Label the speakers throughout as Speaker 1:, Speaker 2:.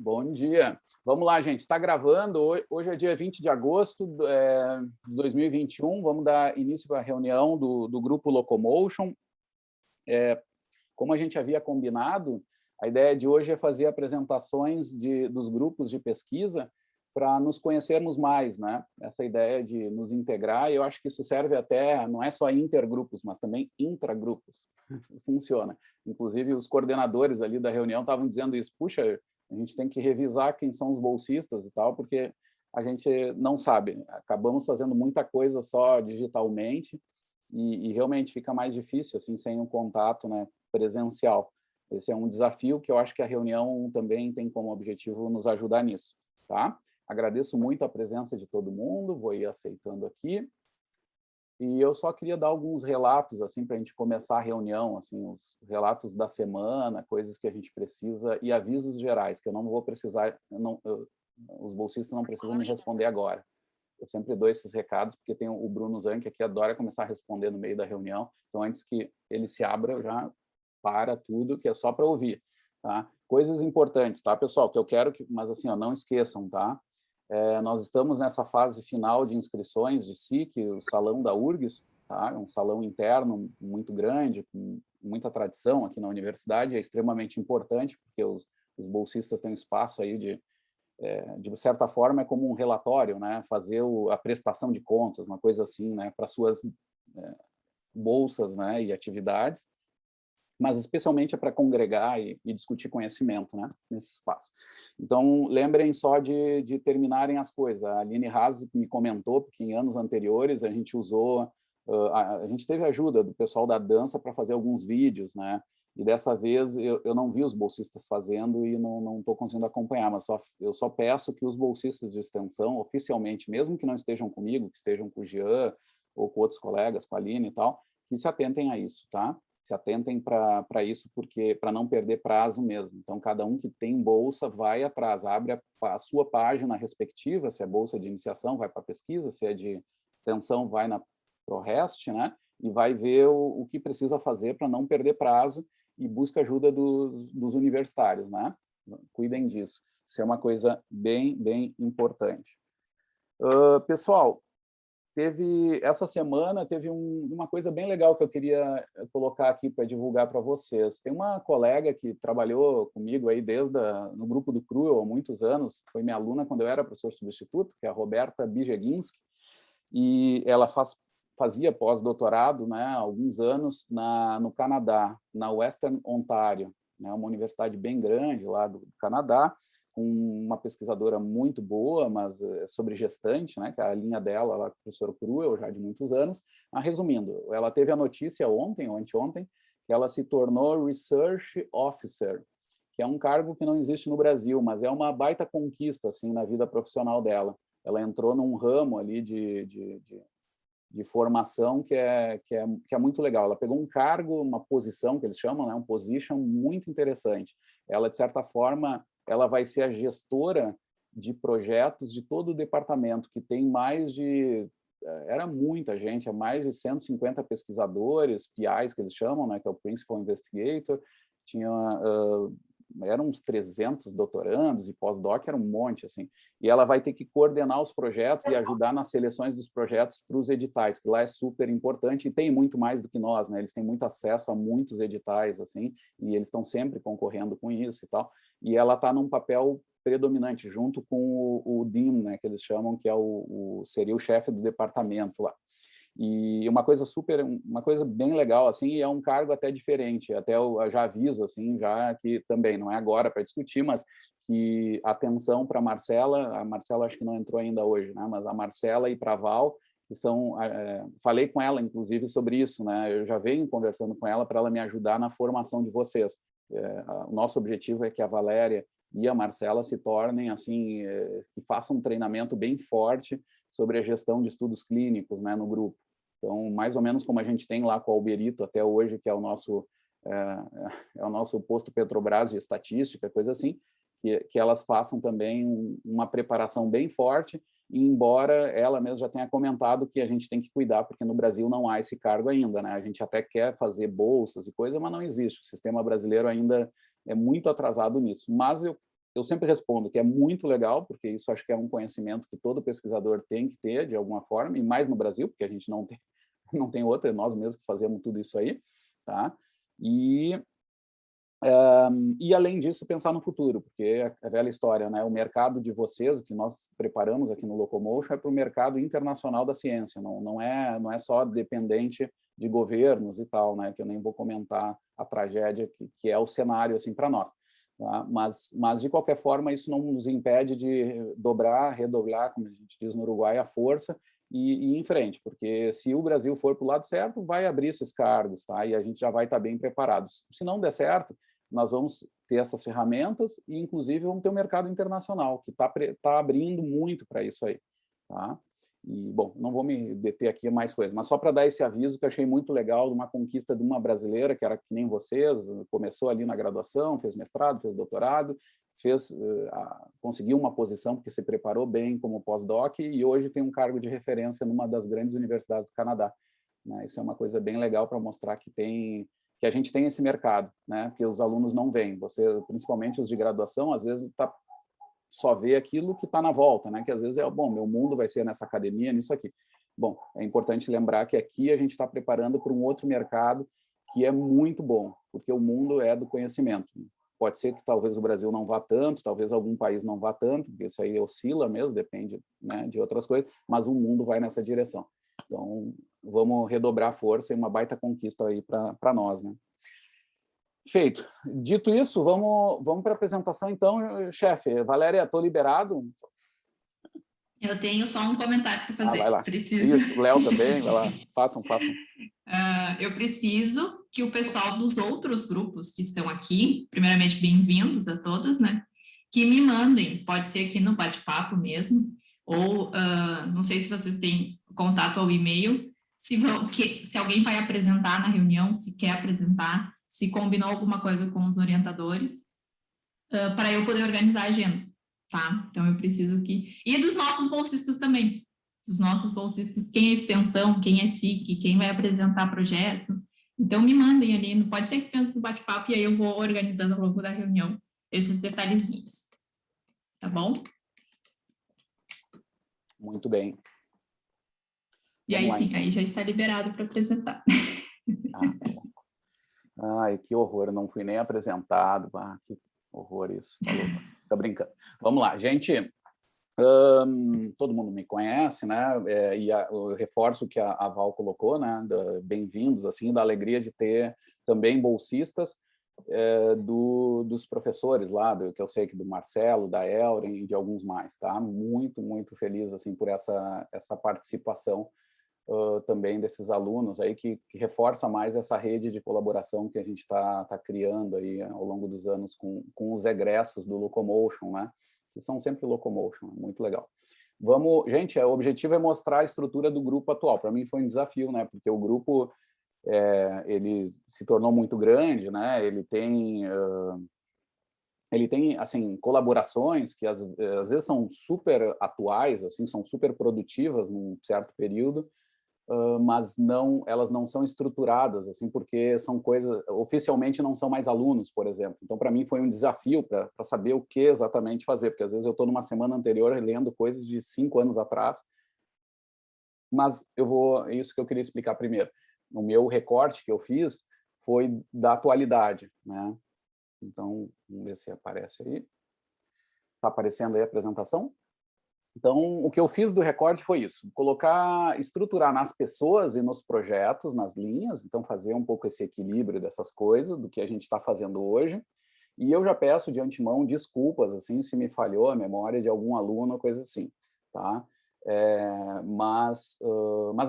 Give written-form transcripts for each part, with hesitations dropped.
Speaker 1: Bom dia. Vamos lá, gente. Está gravando. Hoje é dia 20 de agosto de 2021. Vamos dar início à reunião do grupo Locomotion. Como a gente havia combinado, a ideia de hoje é fazer apresentações dos grupos de pesquisa para nos conhecermos mais, né? Essa ideia de nos integrar, e eu acho que isso serve até, não é só intergrupos, mas também intragrupos. Funciona. Inclusive, os coordenadores ali da reunião estavam dizendo isso. Puxa, a gente tem que revisar quem são os bolsistas e tal, porque a gente não sabe. Acabamos fazendo muita coisa só digitalmente e realmente fica mais difícil, assim, sem um contato, né, presencial. Esse é um desafio que eu acho que a reunião também tem como objetivo nos ajudar nisso, tá? Agradeço muito a presença de todo mundo, vou ir aceitando aqui. E eu só queria dar alguns relatos, assim, para a gente começar a reunião, assim, os relatos da semana, coisas que a gente precisa, e avisos gerais, que eu não vou precisar, os bolsistas não precisam me responder agora. Eu sempre dou esses recados, porque tem o Bruno Zanck, que adora começar a responder no meio da reunião, então antes que ele se abra, eu já para tudo, que é só para ouvir, tá? Coisas importantes, tá, pessoal? Que eu quero que, mas assim, ó, não esqueçam, tá? Nós estamos nessa fase final de inscrições de SIC, o salão da URGS, tá? É um salão interno muito grande, com muita tradição aqui na universidade, é extremamente importante, porque os bolsistas têm um espaço aí de certa forma, é como um relatório, né? Fazer a prestação de contas, uma coisa assim, né? Para suas bolsas, né? E atividades, mas especialmente é para congregar e discutir conhecimento, né, nesse espaço. Então, lembrem só de terminarem as coisas. A Aline Haas me comentou, porque em anos anteriores a gente usou, a gente teve ajuda do pessoal da dança para fazer alguns vídeos, né, e dessa vez eu não vi os bolsistas fazendo e não estou conseguindo acompanhar, mas eu só peço que os bolsistas de extensão, oficialmente, mesmo que não estejam comigo, que estejam com o Jean ou com outros colegas, com a Aline e tal, que se atentem a isso, tá? Se atentem para isso, porque para não perder prazo mesmo. Então, cada um que tem bolsa vai atrás, abre a sua página respectiva, se é bolsa de iniciação, vai para a pesquisa, se é de extensão, vai na ProRest, né? E vai ver o que precisa fazer para não perder prazo e busca ajuda dos universitários, né? Cuidem disso. Isso é uma coisa bem, bem importante. Pessoal, essa semana teve uma coisa bem legal que eu queria colocar aqui para divulgar para vocês. Tem uma colega que trabalhou comigo aí no grupo do Cruel há muitos anos, foi minha aluna quando eu era professor substituto, que é a Roberta Bijeginski, e ela fazia pós-doutorado, né, há alguns anos no Canadá, na Western Ontario, né, uma universidade bem grande lá do Canadá, com uma pesquisadora muito boa, mas sobre gestante, né, que é a linha dela, lá, professor Cruel, já de muitos anos. Mas, resumindo, ela teve a notícia ontem ou anteontem que ela se tornou Research Officer, que é um cargo que não existe no Brasil, mas é uma baita conquista assim na vida profissional dela. Ela entrou num ramo ali de formação que é muito legal. Ela pegou um cargo, uma posição, que eles chamam, né, um position muito interessante. Ela, de certa forma, ela vai ser a gestora de projetos de todo o departamento, que tem era muita gente, mais de 150 pesquisadores, PIs, que eles chamam, né, que é o Principal Investigator, tinha eram uns 300 doutorandos e pós-doc, era um monte, assim. E ela vai ter que coordenar os projetos e ajudar nas seleções dos projetos para os editais, que lá é super importante, e tem muito mais do que nós, né? Eles têm muito acesso a muitos editais, assim, e eles estão sempre concorrendo com isso e tal. E ela está num papel predominante, junto com o Dean, né, que eles chamam, que é seria o chefe do departamento lá. E uma coisa bem legal, assim, e é um cargo até diferente, até eu já aviso, assim, já que também não é agora para discutir, mas que atenção para a Marcela acho que não entrou ainda hoje, né, mas a Marcela e para a Val, que são, falei com ela, inclusive, sobre isso, né, eu já venho conversando com ela para ela me ajudar na formação de vocês. O nosso objetivo é que a Valéria e a Marcela se tornem, assim, que façam um treinamento bem forte sobre a gestão de estudos clínicos, né, no grupo. Então, mais ou menos como a gente tem lá com o Alberito até hoje, que é o nosso posto Petrobras de estatística, coisa assim, que elas façam também uma preparação bem forte, embora ela mesma já tenha comentado que a gente tem que cuidar, porque no Brasil não há esse cargo ainda, né? A gente até quer fazer bolsas e coisa, mas não existe. O sistema brasileiro ainda é muito atrasado nisso. Mas eu eu sempre respondo que é muito legal, porque isso acho que é um conhecimento que todo pesquisador tem que ter, de alguma forma, e mais no Brasil, porque a gente não tem, não tem outra, é nós mesmos que fazemos tudo isso aí, tá? E além disso, pensar no futuro, porque é a velha história, né? O mercado de vocês, o que nós preparamos aqui no Locomotion, é para o mercado internacional da ciência, não é só dependente de governos e tal, né? Que eu nem vou comentar a tragédia que é o cenário assim para nós. Tá? Mas, de qualquer forma, isso não nos impede de dobrar, redobrar, como a gente diz no Uruguai, a força e ir em frente, porque se o Brasil for para o lado certo, vai abrir esses cargos, tá? E a gente já vai estar bem preparados. Se não der certo, nós vamos ter essas ferramentas e, inclusive, vamos ter um mercado internacional que está abrindo muito para isso aí. Tá? E, bom, não vou me deter aqui a mais coisas, mas só para dar esse aviso que eu achei muito legal, de uma conquista de uma brasileira, que era que nem vocês, começou ali na graduação, fez mestrado, fez doutorado, conseguiu uma posição porque se preparou bem como pós-doc e hoje tem um cargo de referência numa das grandes universidades do Canadá. Né? Isso é uma coisa bem legal para mostrar que a gente tem esse mercado, né? Porque os alunos não veem. Você, principalmente os de graduação, às vezes só vê aquilo que está na volta, né? Que às vezes bom, meu mundo vai ser nessa academia, nisso aqui. Bom, é importante lembrar que aqui a gente está preparando para um outro mercado que é muito bom, porque o mundo é do conhecimento. Pode ser que talvez o Brasil não vá tanto, talvez algum país não vá tanto, porque isso aí oscila mesmo, depende, né, de outras coisas, mas o mundo vai nessa direção. Então, vamos redobrar a força e uma baita conquista aí para nós, né? Feito. Dito isso, vamos para a apresentação, então, chefe. Valéria, estou liberado?
Speaker 2: Eu tenho só um comentário para fazer.
Speaker 1: Vai lá.
Speaker 2: Preciso.
Speaker 1: Isso, Léo também, vai lá. Façam.
Speaker 2: Eu preciso que o pessoal dos outros grupos que estão aqui, primeiramente, bem-vindos a todos, né? Que me mandem, pode ser aqui no bate-papo mesmo, ou não sei se vocês têm contato ao e-mail, se alguém vai apresentar na reunião, se quer apresentar, se combinou alguma coisa com os orientadores, para eu poder organizar a agenda, tá? Então, eu preciso que... E dos nossos bolsistas também. Dos nossos bolsistas, quem é extensão, quem é SIC, quem vai apresentar projeto. Então, me mandem ali, não pode ser que pense no bate-papo, e aí eu vou organizando ao longo da reunião esses detalhezinhos. Tá bom?
Speaker 1: Muito bem.
Speaker 2: E aí, sim, aí já está liberado para apresentar.
Speaker 1: Tá bom. Ai, que horror, eu não fui nem apresentado. Que horror isso, tá louco. Tá brincando. Vamos lá, gente. Todo mundo me conhece, né? Eu reforço o que a Val colocou, né? Bem-vindos, assim, da alegria de ter também bolsistas dos professores lá, que eu sei que do Marcelo, da Elren e de alguns mais, tá? Muito, muito feliz, assim, por essa participação também desses alunos aí que reforça mais essa rede de colaboração que a gente está criando aí ao longo dos anos com os egressos do Locomotion, né? Que são sempre Locomotion, muito legal. Gente, o objetivo é mostrar a estrutura do grupo atual. Para mim foi um desafio, né? Porque o grupo ele se tornou muito grande, né? Ele tem assim colaborações que às vezes são super atuais, assim, são super produtivas num certo período, mas elas não são estruturadas, assim, porque são coisas, oficialmente não são mais alunos, por exemplo. Então, para mim, foi um desafio para saber o que exatamente fazer, porque às vezes eu estou numa semana anterior lendo coisas de 5 anos atrás, mas isso que eu queria explicar primeiro. O meu recorte que eu fiz foi da atualidade, né? Então, vamos ver se aparece aí. Está aparecendo aí a apresentação? Então, o que eu fiz do recorte foi isso, estruturar nas pessoas e nos projetos, nas linhas, então fazer um pouco esse equilíbrio dessas coisas, do que a gente está fazendo hoje, e eu já peço de antemão desculpas, assim, se me falhou a memória de algum aluno, coisa assim, tá? Mas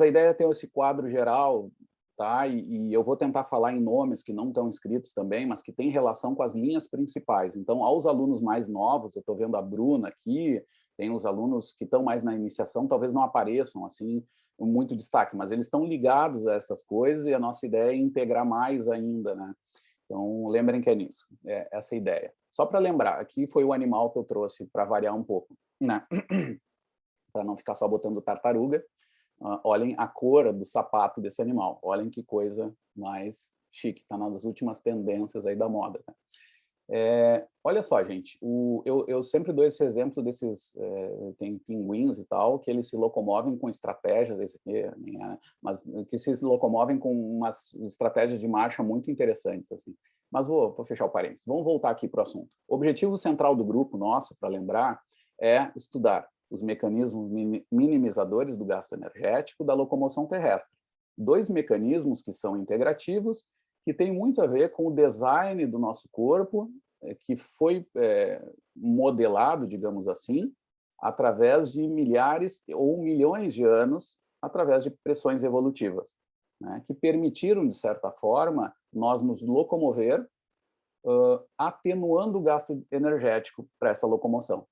Speaker 1: a ideia é ter esse quadro geral, tá? E eu vou tentar falar em nomes que não estão inscritos também, mas que têm relação com as linhas principais. Então, aos alunos mais novos, eu estou vendo a Bruna aqui, tem os alunos que estão mais na iniciação, talvez não apareçam assim muito destaque, mas eles estão ligados a essas coisas e a nossa ideia é integrar mais ainda, né? Então, lembrem que é nisso, essa a ideia. Só para lembrar, aqui foi o animal que eu trouxe para variar um pouco, né? Para não ficar só botando tartaruga. Olhem a cor do sapato desse animal, olhem que coisa mais chique, está nas últimas tendências aí da moda. Né? Olha só, gente, eu sempre dou esse exemplo desses, tem pinguins e tal, que eles se locomovem com estratégias, esse aqui, mas que se locomovem com umas estratégias de marcha muito interessantes, assim. Mas vou fechar o parênteses. Vamos voltar aqui para o assunto. O objetivo central do grupo nosso, para lembrar, é estudar os mecanismos minimizadores do gasto energético da locomoção terrestre. Dois mecanismos que são integrativos, que tem muito a ver com o design do nosso corpo, que foi modelado, digamos assim, através de milhares ou milhões de anos, através de pressões evolutivas, né, que permitiram, de certa forma, nós nos locomover, atenuando o gasto energético para essa locomoção.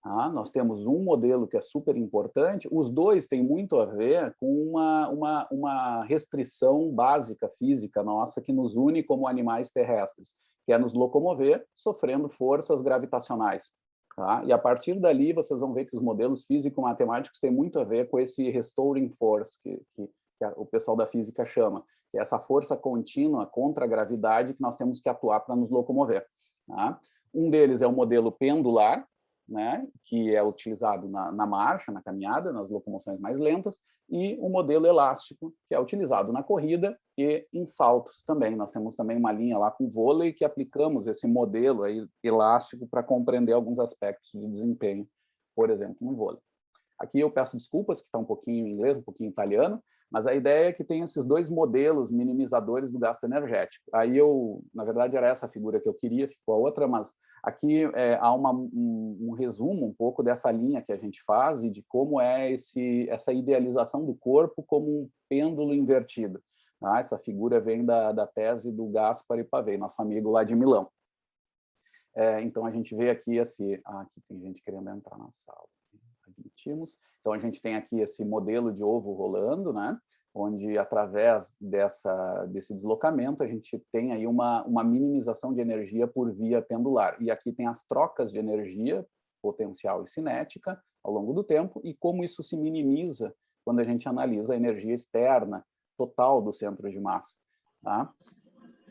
Speaker 1: Nós temos um modelo que é super importante, os dois têm muito a ver com uma restrição básica física nossa que nos une como animais terrestres, que é nos locomover sofrendo forças gravitacionais. E a partir dali vocês vão ver que os modelos físico-matemáticos têm muito a ver com esse restoring force, que o pessoal da física chama, que é essa força contínua contra a gravidade que nós temos que atuar para nos locomover. Um deles é o modelo pendular, né, que é utilizado na marcha, na caminhada, nas locomoções mais lentas, e o modelo elástico, que é utilizado na corrida e em saltos também. Nós temos também uma linha lá com vôlei que aplicamos esse modelo aí elástico para compreender alguns aspectos de desempenho, por exemplo, no vôlei. Aqui eu peço desculpas, que está um pouquinho em inglês, um pouquinho em italiano, mas a ideia é que tem esses dois modelos minimizadores do gasto energético. Aí na verdade, era essa a figura que eu queria, ficou a outra, mas aqui há um resumo um pouco dessa linha que a gente faz e de como é essa idealização do corpo como um pêndulo invertido. Essa figura vem da tese do Gaspari Pavei, nosso amigo lá de Milão. Então, a gente vê aqui aqui tem gente querendo entrar na sala. Admitimos. Então, a gente tem aqui esse modelo de ovo rolando, né? Onde, através desse deslocamento, a gente tem aí uma minimização de energia por via pendular. E aqui tem as trocas de energia, potencial e cinética, ao longo do tempo, e como isso se minimiza quando a gente analisa a energia externa total do centro de massa.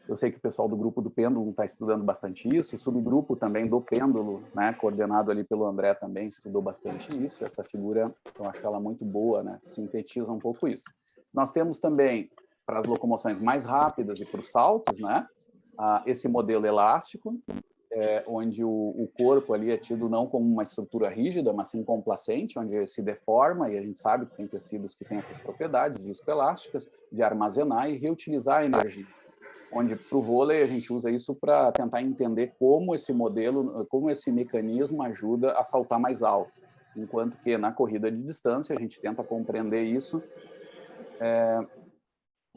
Speaker 1: Eu sei que o pessoal do grupo do pêndulo está estudando bastante isso, o subgrupo também do pêndulo, né, coordenado ali pelo André, também estudou bastante isso. Essa figura, eu acho ela muito boa, né, sintetiza um pouco isso. Nós temos também, para as locomoções mais rápidas e para os saltos, né, esse modelo elástico, onde o corpo ali é tido não como uma estrutura rígida, mas sim complacente, onde se deforma, e a gente sabe que tem tecidos que têm essas propriedades viscoelásticas, de armazenar e reutilizar a energia. Onde, para o vôlei, a gente usa isso para tentar entender como esse modelo, como esse mecanismo ajuda a saltar mais alto. Enquanto que, na corrida de distância, a gente tenta compreender isso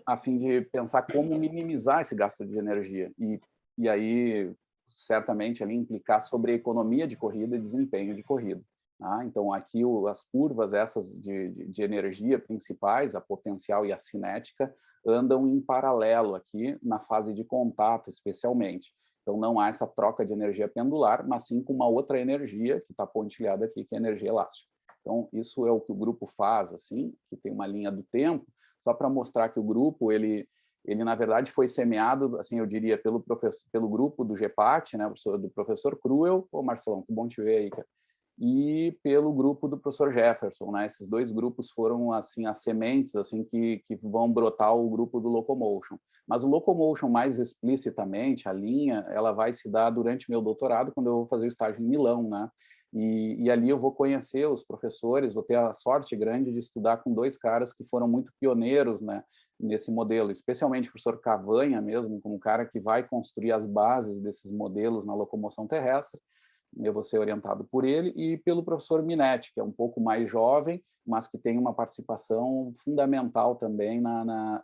Speaker 1: a fim de pensar como minimizar esse gasto de energia. E aí, certamente, ali implicar sobre a economia de corrida e desempenho de corrida. Então, aqui as curvas essas de energia principais, a potencial e a cinética, andam em paralelo aqui na fase de contato, especialmente. Então, não há essa troca de energia pendular, mas sim com uma outra energia que está pontilhada aqui, que é a energia elástica. Então, isso é o que o grupo faz, assim, que tem uma linha do tempo, só para mostrar que o grupo, ele na verdade, foi semeado, assim, eu diria, pelo grupo do GEPAT, né, do professor Cruel. Marcelão, que bom te ver aí, cara. E pelo grupo do professor Jefferson, né? Esses dois grupos foram assim as sementes assim que vão brotar o grupo do Locomotion. Mas o Locomotion mais explicitamente, a linha, ela vai se dar durante meu doutorado, quando eu vou fazer o estágio em Milão, né? E ali eu vou conhecer os professores, vou ter a sorte grande de estudar com dois caras que foram muito pioneiros, né, nesse modelo, especialmente o professor Cavanha mesmo, como um cara que vai construir as bases desses modelos na locomoção terrestre. Eu vou ser orientado por ele e pelo professor Minetti, que é um pouco mais jovem, mas que tem uma participação fundamental também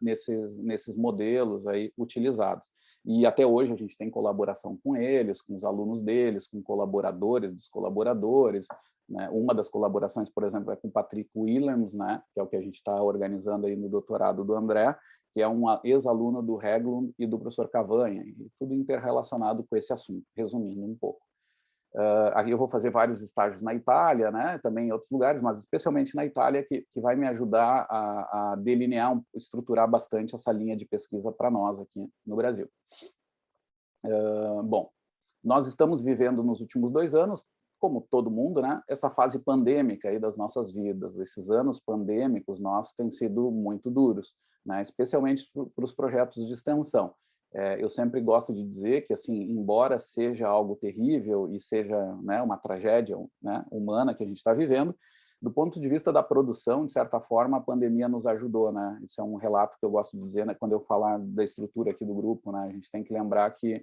Speaker 1: nesses modelos aí utilizados. E até hoje a gente tem colaboração com eles, com os alunos deles, com colaboradores dos colaboradores, né? Uma das colaborações, por exemplo, é com o Patrick Williams, né? Que é o que a gente está organizando aí no doutorado do André, que é um ex-aluno do Heglund e do professor Cavanha, e tudo interrelacionado com esse assunto, resumindo um pouco. Aqui eu vou fazer vários estágios na Itália, né, também em outros lugares, mas especialmente na Itália, que vai me ajudar a delinear, estruturar bastante essa linha de pesquisa para nós aqui no Brasil. Bom, nós estamos vivendo nos últimos 2 anos, como todo mundo, né, essa fase pandêmica aí das nossas vidas. Esses anos pandêmicos, têm sido muito duros, né, especialmente para os projetos de extensão. Eu sempre gosto de dizer que, assim, embora seja algo terrível e seja, né, uma tragédia, né, humana que a gente está vivendo, do ponto de vista da produção, de certa forma, a pandemia nos ajudou, né? Isso é um relato que eu gosto de dizer, né, quando eu falar da estrutura aqui do grupo, né? A gente tem que lembrar que,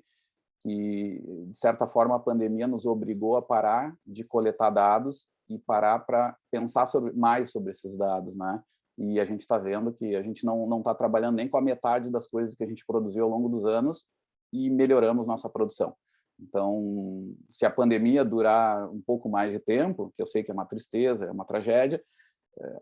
Speaker 1: de certa forma, a pandemia nos obrigou a parar de coletar dados e parar para pensar mais sobre esses dados, né? E a gente está vendo que a gente não está trabalhando nem com a metade das coisas que a gente produziu ao longo dos anos e melhoramos nossa produção. Então, se a pandemia durar um pouco mais de tempo, que eu sei que é uma tristeza, é uma tragédia,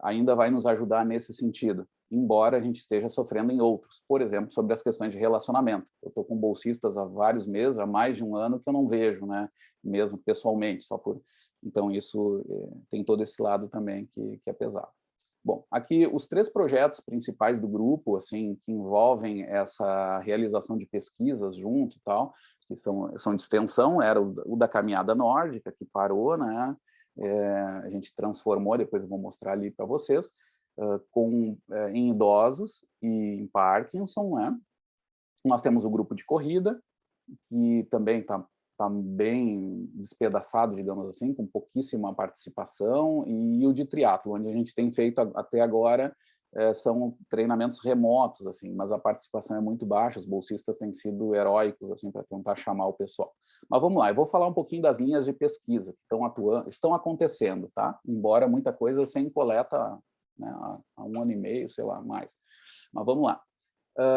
Speaker 1: ainda vai nos ajudar nesse sentido, embora a gente esteja sofrendo em outros. Por exemplo, sobre as questões de relacionamento. Eu estou com bolsistas há vários meses, há mais de um ano, que eu não vejo, né? Mesmo pessoalmente, só por... Então, isso tem todo esse lado também que é pesado. Bom, aqui os 3 projetos principais do grupo, assim, que envolvem essa realização de pesquisas junto e tal, que são de extensão, era o da caminhada nórdica, que parou, né? A gente transformou, depois eu vou mostrar ali para vocês, em idosos e em Parkinson, né? Nós temos o grupo de corrida, que também está bem despedaçado, digamos assim, com pouquíssima participação, e o de triatlo, onde a gente tem feito até agora são treinamentos remotos, assim, mas a participação é muito baixa, os bolsistas têm sido heróicos assim, para tentar chamar o pessoal. Mas vamos lá, eu vou falar um pouquinho das linhas de pesquisa que estão acontecendo, tá? Embora muita coisa sem coleta, né, há 1 ano e meio, sei lá, mais. Mas vamos lá.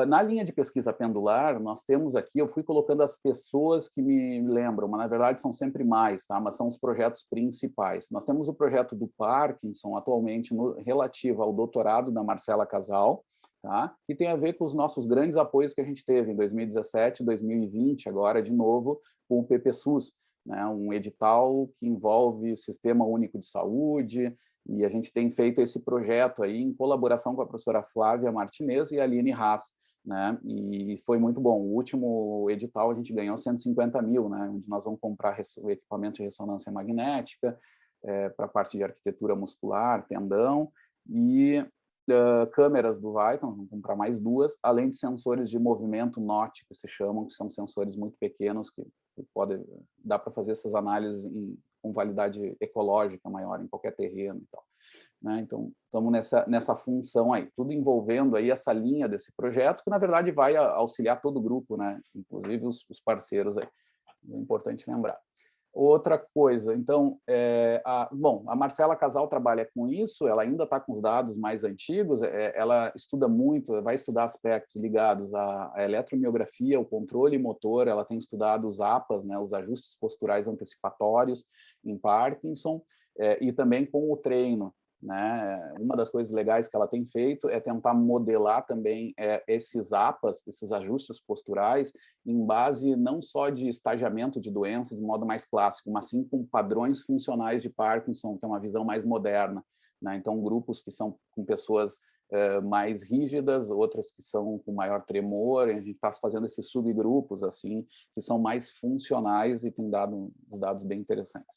Speaker 1: Na linha de pesquisa pendular, nós temos aqui, eu fui colocando as pessoas que me lembram, mas na verdade são sempre mais, tá? Mas são os projetos principais. Nós temos o projeto do Parkinson, atualmente relativo ao doutorado da Marcela Casal, tá? Que tem a ver com os nossos grandes apoios que a gente teve em 2017, 2020, agora de novo com o PPSUS, né? Um edital que envolve o Sistema Único de Saúde, e a gente tem feito esse projeto aí em colaboração com a professora Flávia Martinez e a Aline Haas, né? E foi muito bom. O último edital a gente ganhou 150 mil, né? Onde nós vamos comprar o equipamento de ressonância magnética para a parte de arquitetura muscular, tendão, e câmeras do Viton, vamos comprar mais 2, além de sensores de movimento NOT, que se chamam, que são sensores muito pequenos, que dá para fazer essas análises com validade ecológica maior em qualquer terreno e tal, né? Então, estamos nessa função aí, tudo envolvendo aí essa linha desse projeto, que na verdade vai auxiliar todo o grupo, né? Inclusive os parceiros aí, é importante lembrar. Outra coisa, então, a Marcela Casal trabalha com isso, ela ainda está com os dados mais antigos, ela estuda muito, vai estudar aspectos ligados à eletromiografia, o controle motor, ela tem estudado os APAs, né, os ajustes posturais antecipatórios em Parkinson, e também com o treino, né? Uma das coisas legais que ela tem feito é tentar modelar também esses APAs, esses ajustes posturais, em base não só de estagiamento de doença de modo mais clássico, mas sim com padrões funcionais de Parkinson, que é uma visão mais moderna, né? Então, grupos que são com pessoas mais rígidas, outras que são com maior tremor, e a gente está fazendo esses subgrupos, assim, que são mais funcionais e tem dado dados bem interessantes.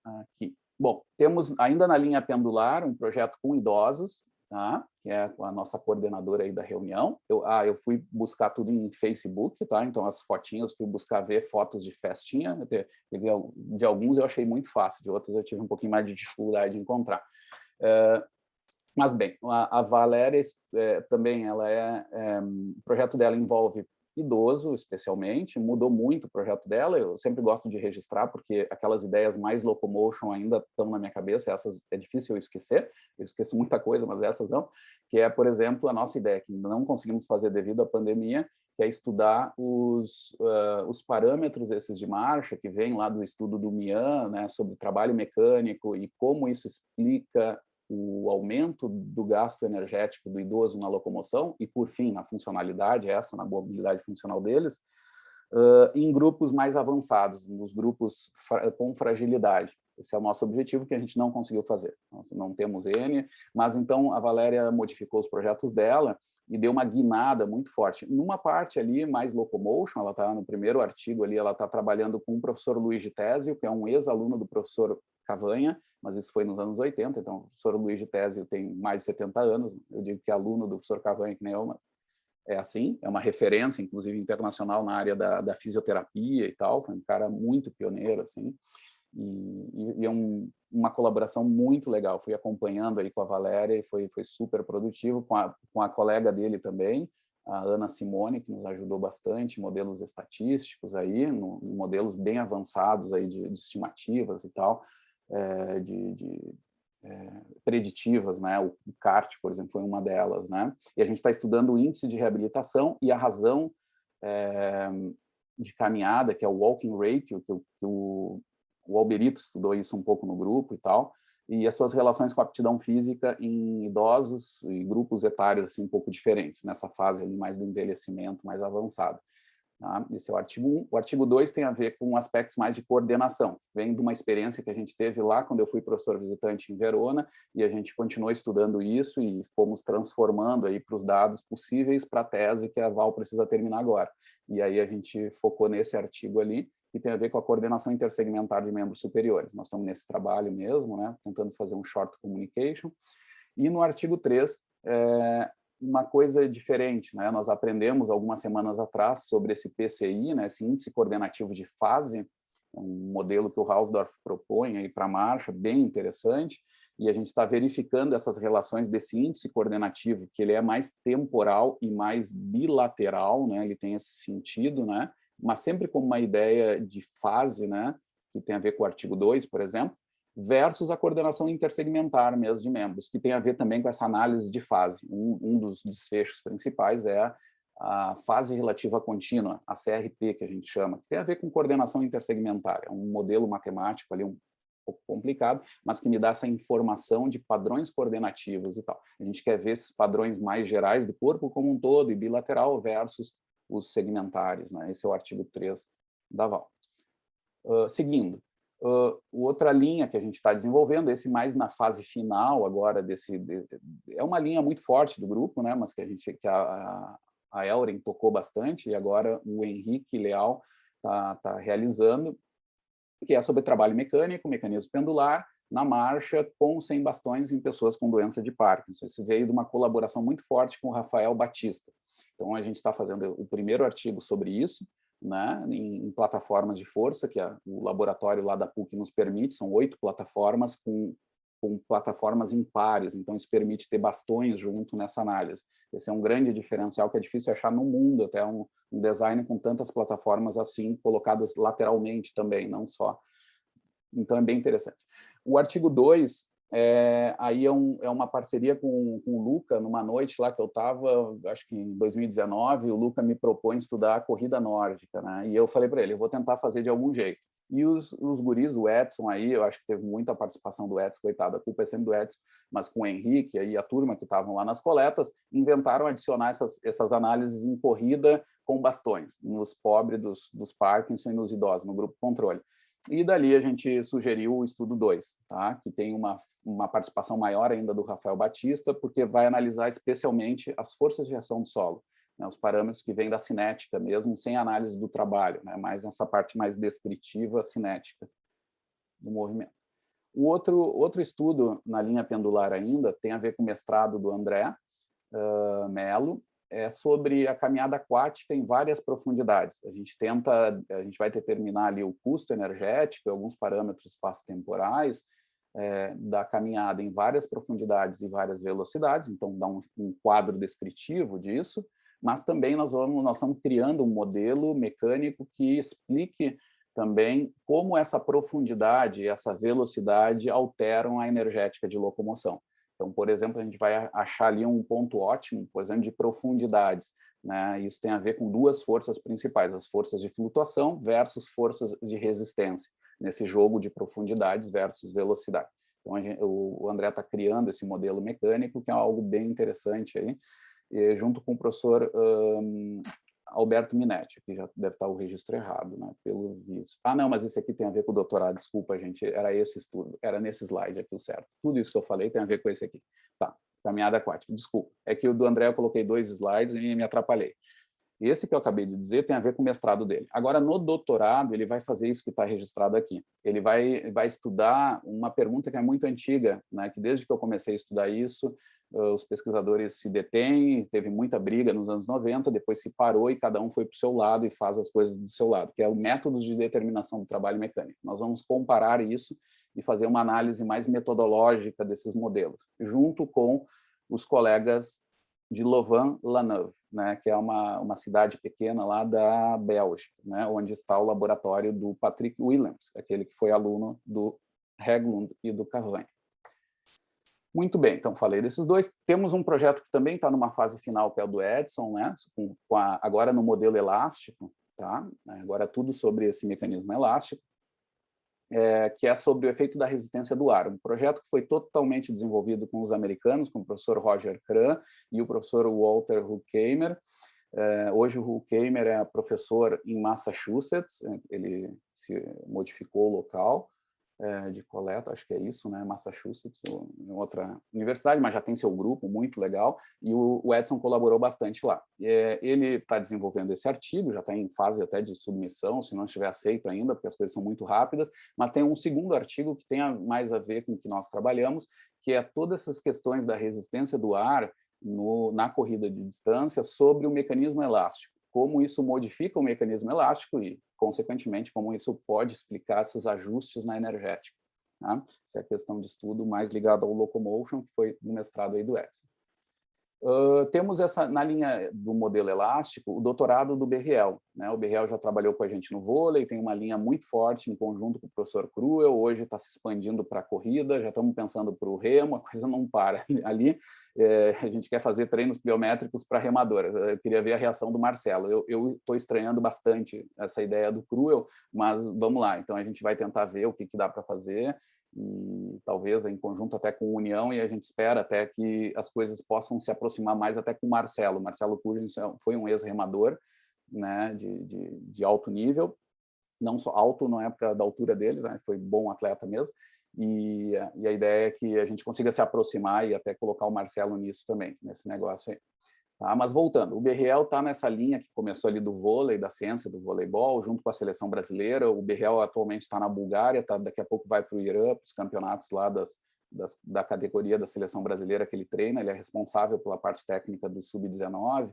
Speaker 1: Aqui. Bom, temos ainda na linha pendular um projeto com idosos, tá? Que é com a nossa coordenadora aí da reunião. Eu fui buscar tudo em Facebook, tá? Então as fotinhas, fui buscar ver fotos de festinha. De alguns eu achei muito fácil, de outros eu tive um pouquinho mais de dificuldade de encontrar. Mas bem, a Valéria também, o projeto dela envolve idoso, especialmente, mudou muito o projeto dela, eu sempre gosto de registrar, porque aquelas ideias mais locomotion ainda estão na minha cabeça, essas é difícil eu esquecer, eu esqueço muita coisa, mas essas não, que é, por exemplo, a nossa ideia, que não conseguimos fazer devido à pandemia, que é estudar os parâmetros esses de marcha, que vem lá do estudo do Mian, né, sobre trabalho mecânico e como isso explica o aumento do gasto energético do idoso na locomoção e, por fim, na funcionalidade, na mobilidade funcional deles, em grupos mais avançados, nos grupos com fragilidade. Esse é o nosso objetivo, que a gente não conseguiu fazer. Nós não temos N, mas então a Valéria modificou os projetos dela e deu uma guinada muito forte. Numa parte ali, mais locomotion, ela está no primeiro artigo ali, ela está trabalhando com o professor Luiz de Tésio, que é um ex-aluno do professor Cavanha, mas isso foi nos anos 80, então o professor Luiz de Tésio tem mais de 70 anos, eu digo que é aluno do professor Cavanha, que nem eu, mas é assim, é uma referência, inclusive, internacional na área da fisioterapia e tal, foi um cara muito pioneiro, assim, e é uma colaboração muito legal. Fui acompanhando aí com a Valéria e foi super produtivo, com a colega dele também, a Ana Simone, que nos ajudou bastante, modelos estatísticos aí, modelos bem avançados aí de estimativas e tal, preditivas, né? O CART, por exemplo, foi uma delas, né? E a gente está estudando o índice de reabilitação e a razão de caminhada, que é o walking ratio, que o Alberito estudou isso um pouco no grupo e tal, e as suas relações com a aptidão física em idosos e grupos etários assim, um pouco diferentes, nessa fase ali mais do envelhecimento mais avançado. Tá? Esse é o artigo 1. O artigo 2 tem a ver com aspectos mais de coordenação. Vem de uma experiência que a gente teve lá quando eu fui professor visitante em Verona, e a gente continuou estudando isso e fomos transformando aí para os dados possíveis para a tese que a Val precisa terminar agora. E aí a gente focou nesse artigo ali, que tem a ver com a coordenação intersegmentar de membros superiores. Nós estamos nesse trabalho mesmo, né, tentando fazer um short communication. E no artigo 3, uma coisa diferente, né? Nós aprendemos algumas semanas atrás sobre esse PCI, né? Esse índice coordenativo de fase, um modelo que o Hausdorff propõe aí para a marcha, bem interessante, e a gente está verificando essas relações desse índice coordenativo, que ele é mais temporal e mais bilateral, né? Ele tem esse sentido, né? Mas sempre como uma ideia de fase, né? Que tem a ver com o artigo 2, por exemplo, versus a coordenação intersegmentar mesmo de membros, que tem a ver também com essa análise de fase. Um dos desfechos principais é a fase relativa contínua, a CRP, que a gente chama, que tem a ver com coordenação intersegmentar. É um modelo matemático ali um pouco complicado, mas que me dá essa informação de padrões coordenativos e tal. A gente quer ver esses padrões mais gerais do corpo como um todo e bilateral versus os segmentares, né? Esse é o artigo 3 da Val. Seguindo, outra linha que a gente está desenvolvendo, esse mais na fase final agora é uma linha muito forte do grupo, né? Mas que a Elren tocou bastante e agora o Henrique Leal tá realizando, que é sobre trabalho mecânico, mecanismo pendular, na marcha, com ou sem bastões em pessoas com doença de Parkinson. Isso veio de uma colaboração muito forte com o Rafael Batista. Então, a gente está fazendo o primeiro artigo sobre isso, né, em plataformas de força, que o laboratório lá da PUC nos permite, são 8 plataformas com plataformas impares, então isso permite ter bastões junto nessa análise. Esse é um grande diferencial que é difícil achar no mundo, até um design com tantas plataformas assim, colocadas lateralmente também, não só. Então é bem interessante. O artigo 2, aí é uma parceria com o Luca, numa noite lá que eu estava, acho que em 2019, o Luca me propõe estudar a corrida nórdica, né? E eu falei para ele, eu vou tentar fazer de algum jeito. E os guris, o Edson aí, eu acho que teve muita participação do Edson, coitado, a culpa é sempre do Edson, mas com o Henrique e a turma que estavam lá nas coletas, inventaram adicionar essas análises em corrida com bastões, nos pobres dos Parkinson e nos idosos, no grupo controle. E dali a gente sugeriu o estudo 2, tá? Que tem uma participação maior ainda do Rafael Batista, porque vai analisar especialmente as forças de reação do solo, né? Os parâmetros que vêm da cinética mesmo, sem análise do trabalho, né? Mais nessa parte mais descritiva, cinética do movimento. O outro estudo na linha pendular ainda tem a ver com o mestrado do André Melo, sobre a caminhada aquática em várias profundidades. A gente vai determinar ali o custo energético e alguns parâmetros espaço-temporais da caminhada em várias profundidades e várias velocidades, então dá um quadro descritivo disso, mas também nós estamos criando um modelo mecânico que explique também como essa profundidade e essa velocidade alteram a energética de locomoção. Então, por exemplo, a gente vai achar ali um ponto ótimo, por exemplo, de profundidades, né? Isso tem a ver com duas forças principais, as forças de flutuação versus forças de resistência, nesse jogo de profundidades versus velocidade. Então, o André está criando esse modelo mecânico, que é algo bem interessante aí, junto com o professor Alberto Minetti, aqui já deve estar o registro errado, né, pelo visto. Ah, não, mas esse aqui tem a ver com o doutorado, desculpa, gente, era esse estudo, era nesse slide aqui o certo. Tudo isso que eu falei tem a ver com esse aqui. Tá. caminhada aquática. Desculpa, é que o do André eu coloquei 2 slides e me atrapalhei. Esse que eu acabei de dizer tem a ver com o mestrado dele. Agora, no doutorado, ele vai fazer isso que está registrado aqui. Ele vai estudar uma pergunta que é muito antiga, né, que desde que eu comecei a estudar isso, os pesquisadores se detêm, teve muita briga nos anos 90, depois se parou e cada um foi para o seu lado e faz as coisas do seu lado, que é o método de determinação do trabalho mecânico. Nós vamos comparar isso e fazer uma análise mais metodológica desses modelos, junto com os colegas de Louvain-la-Neuve, né, que é uma cidade pequena lá da Bélgica, né, onde está o laboratório do Patrick Willems, aquele que foi aluno do Hägglund e do Cavani. Muito bem, então falei desses dois. Temos um projeto que também está numa fase final, que é o do Edson, né, agora no modelo elástico, tá? Agora tudo sobre esse mecanismo elástico. Que é sobre o efeito da resistência do ar. Um projeto que foi totalmente desenvolvido com os americanos, com o professor Roger Kran e o professor Walter Huckeimer. Hoje o Huckeimer é professor em Massachusetts, ele se modificou o local de coleta, acho que é isso, né? Massachusetts, em outra universidade, mas já tem seu grupo, muito legal, e o Edson colaborou bastante lá. Ele está desenvolvendo esse artigo, já está em fase até de submissão, se não estiver aceito ainda, porque as coisas são muito rápidas, mas tem um segundo artigo que tem mais a ver com o que nós trabalhamos, que é todas essas questões da resistência do ar na corrida de distância sobre o mecanismo elástico, como isso modifica o mecanismo elástico e, consequentemente, como isso pode explicar esses ajustes na energética. Tá? Essa é a questão de estudo mais ligada ao locomotion, que foi do mestrado aí do Edson. Temos na linha do modelo elástico, o doutorado do Berriel, né? O Berriel já trabalhou com a gente no vôlei, tem uma linha muito forte em conjunto com o professor Cruel, hoje está se expandindo para a corrida, já estamos pensando para o remo, a coisa não para ali. A gente quer fazer treinos biométricos para remadores. Eu queria ver a reação do Marcelo. Eu estou estranhando bastante essa ideia do Cruel, mas vamos lá. Então, a gente vai tentar ver o que dá para fazer, e talvez em conjunto até com a União, e a gente espera até que as coisas possam se aproximar mais até com o Marcelo. Marcelo Purgens foi um ex-remador, né, de alto nível, não só alto na época da altura dele, né, foi bom atleta mesmo, e a ideia é que a gente consiga se aproximar e até colocar o Marcelo nisso também, nesse negócio aí. Tá, mas voltando, o Berriel está nessa linha que começou ali do vôlei, da ciência do voleibol, junto com a seleção brasileira. O Berriel atualmente está na Bulgária, daqui a pouco vai para o Irã, para os campeonatos lá da categoria da seleção brasileira que ele treina. Ele é responsável pela parte técnica do Sub-19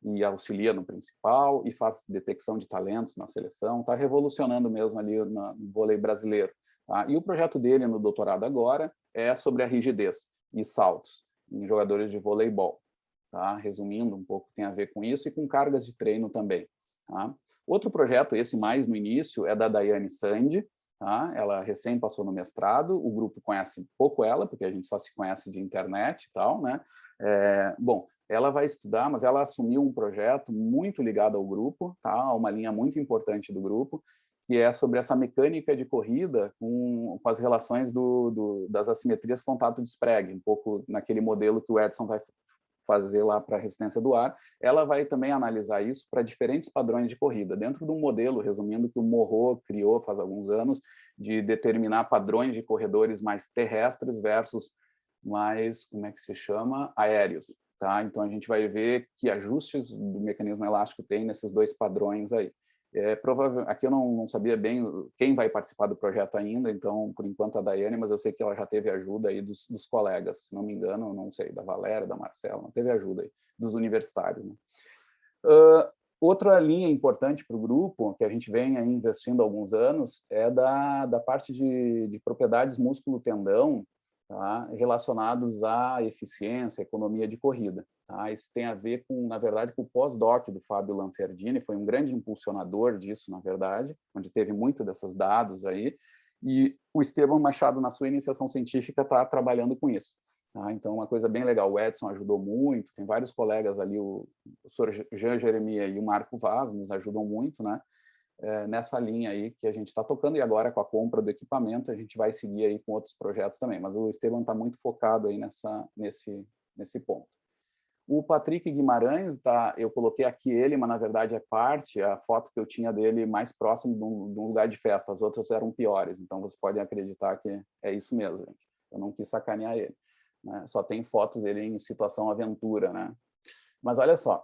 Speaker 1: e auxilia no principal e faz detecção de talentos na seleção. Está revolucionando mesmo ali no vôlei brasileiro. Tá? E o projeto dele no doutorado agora é sobre a rigidez e saltos em jogadores de voleibol. Tá? Resumindo um pouco, tem a ver com isso e com cargas de treino também. Tá? Outro projeto, esse mais no início, é da Daiane Sandi. Tá? Ela recém passou no mestrado, o grupo conhece pouco ela, porque a gente só se conhece de internet e tal, né? Bom, ela vai estudar, mas ela assumiu um projeto muito ligado ao grupo, tá? Uma linha muito importante do grupo, que é sobre essa mecânica de corrida com as relações das assimetrias contato-despregue, um pouco naquele modelo que o Edson vai fazer lá para a resistência do ar. Ela vai também analisar isso para diferentes padrões de corrida, dentro de um modelo, resumindo, que o Morro criou faz alguns anos, de determinar padrões de corredores mais terrestres versus mais, como é que se chama? Aéreos. Tá? Então, a gente vai ver que ajustes do mecanismo elástico tem nesses dois padrões aí. Aqui eu não sabia bem quem vai participar do projeto ainda, então, por enquanto, a Daiane, mas eu sei que ela já teve ajuda aí dos colegas, se não me engano, não sei, da Valéria, da Marcela, não teve ajuda aí, dos universitários. Né? Outra linha importante para o grupo, que a gente vem aí investindo há alguns anos, é da parte de propriedades músculo-tendão, tá? Relacionados à eficiência, economia de corrida. Tá? Isso tem a ver com, na verdade, com o pós-doc do Fábio Lanferdini, foi um grande impulsionador disso, na verdade, onde teve muito desses dados aí, e o Estevão Machado, na sua iniciação científica, está trabalhando com isso. Tá? Então, uma coisa bem legal, o Edson ajudou muito, tem vários colegas ali, o professor Jean Jeremia e o Marco Vaz nos ajudam muito, né? Nessa linha aí que a gente está tocando, e agora com a compra do equipamento a gente vai seguir aí com outros projetos também, mas o Esteban está muito focado aí nesse ponto. O Patrick Guimarães, eu coloquei aqui ele, mas na verdade é a foto que eu tinha dele mais próximo de um lugar de festa, as outras eram piores, então vocês podem acreditar que é isso mesmo, gente. Eu não quis sacanear ele. né? Só tem fotos dele em situação aventura, né? Mas olha só,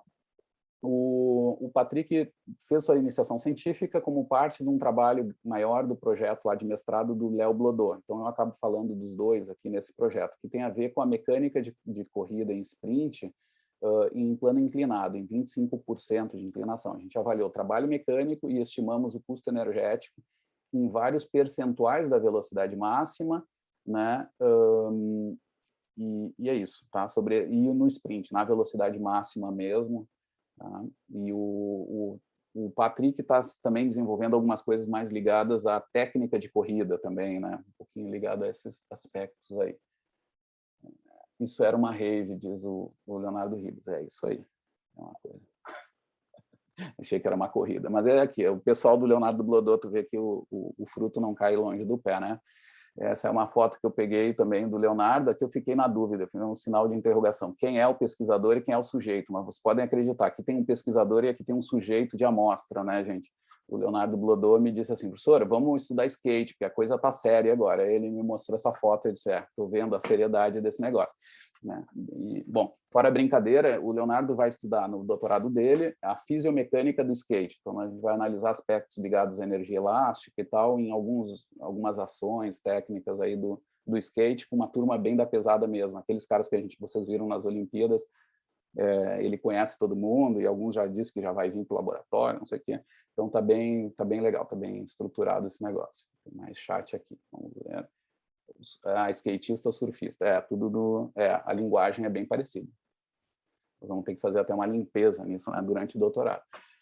Speaker 1: o Patrick fez sua iniciação científica como parte de um trabalho maior do projeto lá de mestrado do Léo Blodot. Então, eu acabo falando dos dois aqui nesse projeto, que tem a ver com a mecânica de corrida em sprint em plano inclinado, em 25% de inclinação. A gente avaliou o trabalho mecânico e estimamos o custo energético em vários percentuais da velocidade máxima, né? E é isso, tá? E no sprint, na velocidade máxima mesmo. Tá? E o Patrick está também desenvolvendo algumas coisas mais ligadas à técnica de corrida também, né? Um pouquinho ligado a esses aspectos aí. Isso era uma rave, diz o Leonardo Ribes. É isso aí. É uma coisa. Achei que era uma corrida, mas é aqui. O pessoal do Leonardo Blodot, tu vê que o fruto não cai longe do pé, né? Essa é uma foto que eu peguei também do Leonardo, aqui eu fiquei na dúvida, fiz um sinal de interrogação. Quem é o pesquisador e quem é o sujeito? Mas vocês podem acreditar, aqui tem um pesquisador e aqui tem um sujeito de amostra, né, gente? O Leonardo Blodot me disse assim, professora, vamos estudar skate, porque a coisa está séria agora. Aí ele me mostrou essa foto e disse, estou vendo a seriedade desse negócio. Né? E, bom, fora a brincadeira, o Leonardo vai estudar no doutorado dele a fisiomecânica do skate. Então, a gente vai analisar aspectos ligados à energia elástica e tal, em algumas ações técnicas aí do skate, com uma turma bem da pesada mesmo. Aqueles caras que vocês viram nas Olimpíadas, ele conhece todo mundo e alguns já disse que já vai vir para o laboratório, não sei o quê. Então, tá bem legal, tá bem estruturado esse negócio. Tem mais chat aqui, vamos ver. Skatista ou surfista, a linguagem é bem parecida. Vamos ter que fazer até uma limpeza nisso, né, durante o doutorado.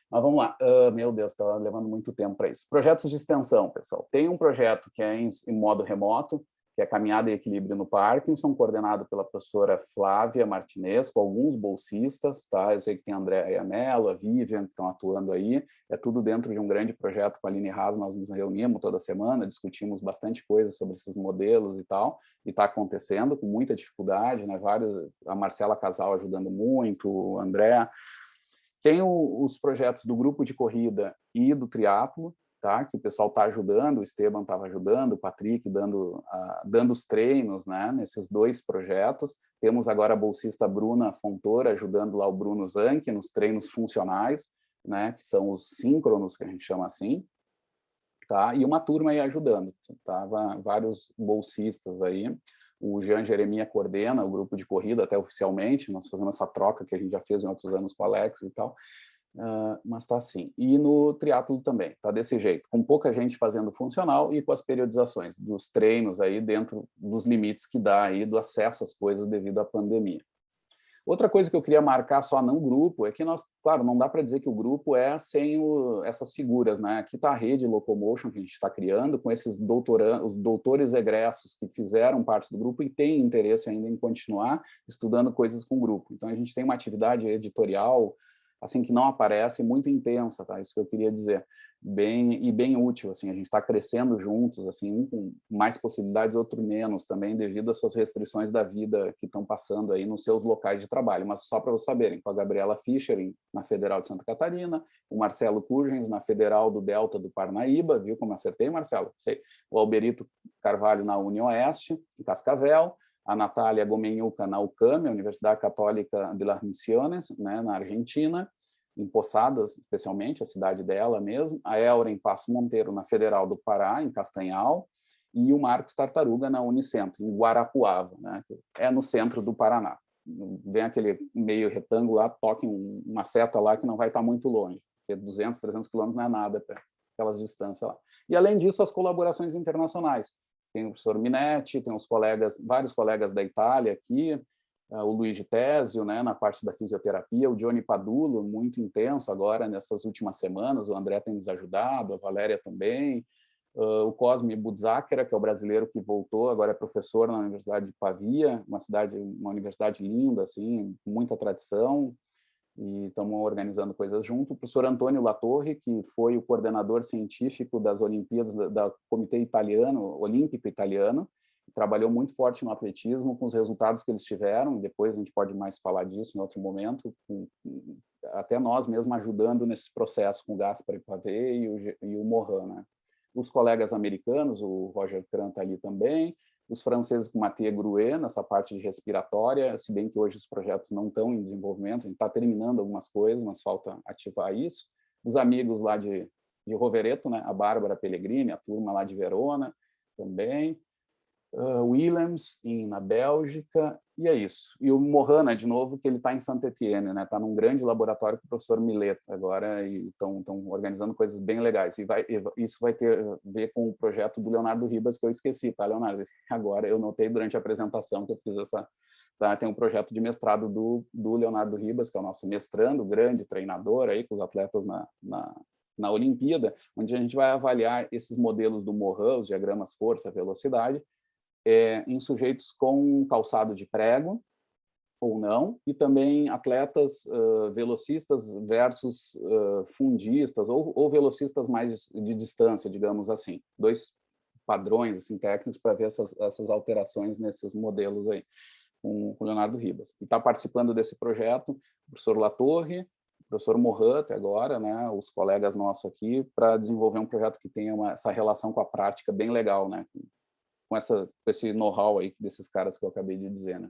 Speaker 1: Mas vamos lá, meu Deus, está levando muito tempo para isso. Projetos de extensão, pessoal. Tem um projeto que é em modo remoto, que é Caminhada e Equilíbrio no Parkinson, coordenado pela professora Flávia Martinez, com alguns bolsistas, tá? Eu sei que tem a Andréa Mello, a Vivian, que estão atuando aí. É tudo dentro de um grande projeto com a Aline Haas, nós nos reunimos toda semana, discutimos bastante coisa sobre esses modelos e tal, e está acontecendo com muita dificuldade, né? A Marcela Casal ajudando muito, o André. Tem os projetos do grupo de corrida e do triatlo, tá? Que o pessoal está ajudando, o Esteban estava ajudando, o Patrick dando os treinos, né? Nesses dois projetos. Temos agora a bolsista Bruna Fontoura ajudando lá o Bruno Zanck nos treinos funcionais, né? Que são os síncronos, que a gente chama assim, tá? E uma turma aí ajudando, tava vários bolsistas aí. O Jean Jeremia coordena o grupo de corrida, até oficialmente, nós fazemos essa troca que a gente já fez em outros anos com o Alex e tal, mas está assim. E no triatlo também, está desse jeito, com pouca gente fazendo funcional e com as periodizações dos treinos aí dentro dos limites que dá aí do acesso às coisas devido à pandemia. Outra coisa que eu queria marcar só no grupo é que nós, claro, não dá para dizer que o grupo é sem essas figuras, né? Aqui está a rede Locomotion que a gente está criando com esses os doutores egressos que fizeram parte do grupo e têm interesse ainda em continuar estudando coisas com o grupo. Então, a gente tem uma atividade editorial assim que não aparece, muito intensa, tá? Isso que eu queria dizer, bem útil, assim, a gente está crescendo juntos, assim, um com mais possibilidades, outro menos, também devido às suas restrições da vida que estão passando aí nos seus locais de trabalho, mas só para vocês saberem, com a Gabriela Fischer na Federal de Santa Catarina, o Marcelo Curgens na Federal do Delta do Parnaíba, viu como acertei, Marcelo? Sei. O Alberito Carvalho na Unioeste, em Cascavel, a Natália Gomenhuca na UCAM, a Universidade Católica de las Misiones, né, na Argentina, em Poçadas, especialmente, a cidade dela mesmo, a Elra em Passo Monteiro, na Federal do Pará, em Castanhal, e o Marcos Tartaruga na Unicentro, em Guarapuava, né, é no centro do Paraná. Vem aquele meio retângulo lá, toque uma seta lá que não vai estar muito longe, porque 200, 300 quilômetros não é nada para aquelas distâncias lá. E, além disso, as colaborações internacionais. Tem o professor Minetti, tem vários colegas da Itália aqui, o Luigi Tésio, né, na parte da fisioterapia, o Johnny Padulo, muito intenso agora nessas últimas semanas, o André tem nos ajudado, a Valéria também, o Cosme Budzaker, que é o brasileiro que voltou, agora é professor na Universidade de Pavia, uma universidade linda, assim, com muita tradição, e estamos organizando coisas junto. O professor Antônio Latorre, que foi o coordenador científico das Olimpíadas, do Comitê Italiano, Olímpico Italiano, trabalhou muito forte no atletismo, com os resultados que eles tiveram, e depois a gente pode mais falar disso em outro momento, até nós mesmos ajudando nesse processo com o Gaspar Pavé e o Mohan, né? Os colegas americanos, o Roger Cran está ali também, os franceses com Mathieu Gruet, nessa parte de respiratória, se bem que hoje os projetos não estão em desenvolvimento, a gente está terminando algumas coisas, mas falta ativar isso. Os amigos lá de Rovereto, né? A Bárbara Pellegrini, a turma lá de Verona também, Willems, na Bélgica, e é isso. E o Mohana, de novo, que ele está em Saint-Étienne, né? Está num grande laboratório com o professor Millet agora, e estão organizando coisas bem legais. E isso vai ter a ver com o projeto do Leonardo Ribas, que eu esqueci, tá, Leonardo? Agora, eu notei durante a apresentação que eu fiz essa... Tá? Tem um projeto de mestrado do Leonardo Ribas, que é o nosso mestrando, grande treinador aí, com os atletas na Olimpíada, onde a gente vai avaliar esses modelos do Morin, os diagramas força, velocidade, em sujeitos com calçado de prego ou não, e também atletas velocistas versus fundistas, ou velocistas mais de distância, digamos assim. 2 padrões assim, técnicos para ver essas alterações nesses modelos aí, com o Leonardo Ribas. E está participando desse projeto o professor Latorre, o professor Morin, até agora, né, os colegas nossos aqui, para desenvolver um projeto que tenha essa relação com a prática bem legal, né, com esse know-how aí desses caras que eu acabei de dizer, né.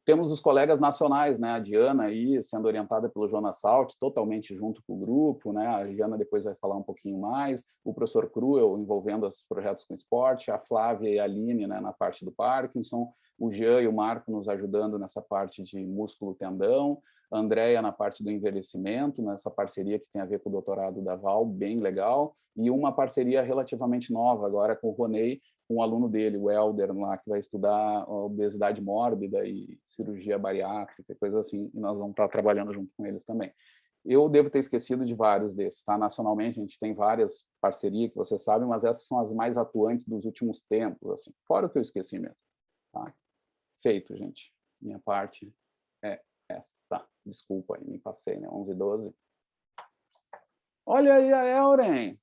Speaker 1: Temos os colegas nacionais, né, a Diana aí sendo orientada pelo Jonas Salt, totalmente junto com o grupo, né, a Diana depois vai falar um pouquinho mais, o professor Cruel envolvendo os projetos com esporte, a Flávia e a Aline, né, na parte do Parkinson, o Jean e o Marco nos ajudando nessa parte de músculo-tendão, a Andrea na parte do envelhecimento, nessa parceria que tem a ver com o doutorado da Val, bem legal, e uma parceria relativamente nova agora com o Ronei, um aluno dele, o Helder, lá, que vai estudar obesidade mórbida e cirurgia bariátrica, coisa assim, e nós vamos estar trabalhando junto com eles também. Eu devo ter esquecido de vários desses, tá? Nacionalmente, a gente tem várias parcerias, que vocês sabem, mas essas são as mais atuantes dos últimos tempos, assim, fora o que eu esqueci mesmo. Tá? Feito, gente. Minha parte é essa. Tá, desculpa aí, me passei, né? 11 e 12. Olha aí a Elren.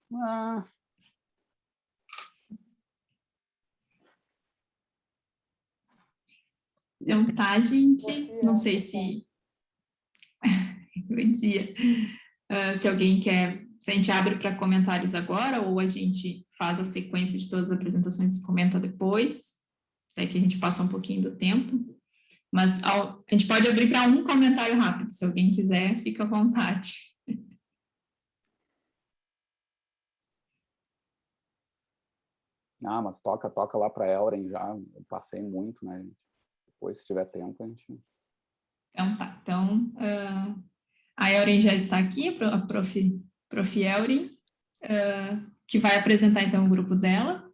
Speaker 2: Então tá, gente. Não sei se... Bom dia. Se alguém quer... Se a gente abre para comentários agora ou a gente faz a sequência de todas as apresentações e comenta depois, até que a gente passa um pouquinho do tempo. Mas a gente pode abrir para um comentário rápido. Se alguém quiser, fica à vontade.
Speaker 1: Mas toca lá para a Elren já. Eu passei muito, né, gente? Depois, se tiver tempo, a gente...
Speaker 2: Então tá. Então, a Elren já está aqui, a prof. Elren, que vai apresentar então o grupo dela.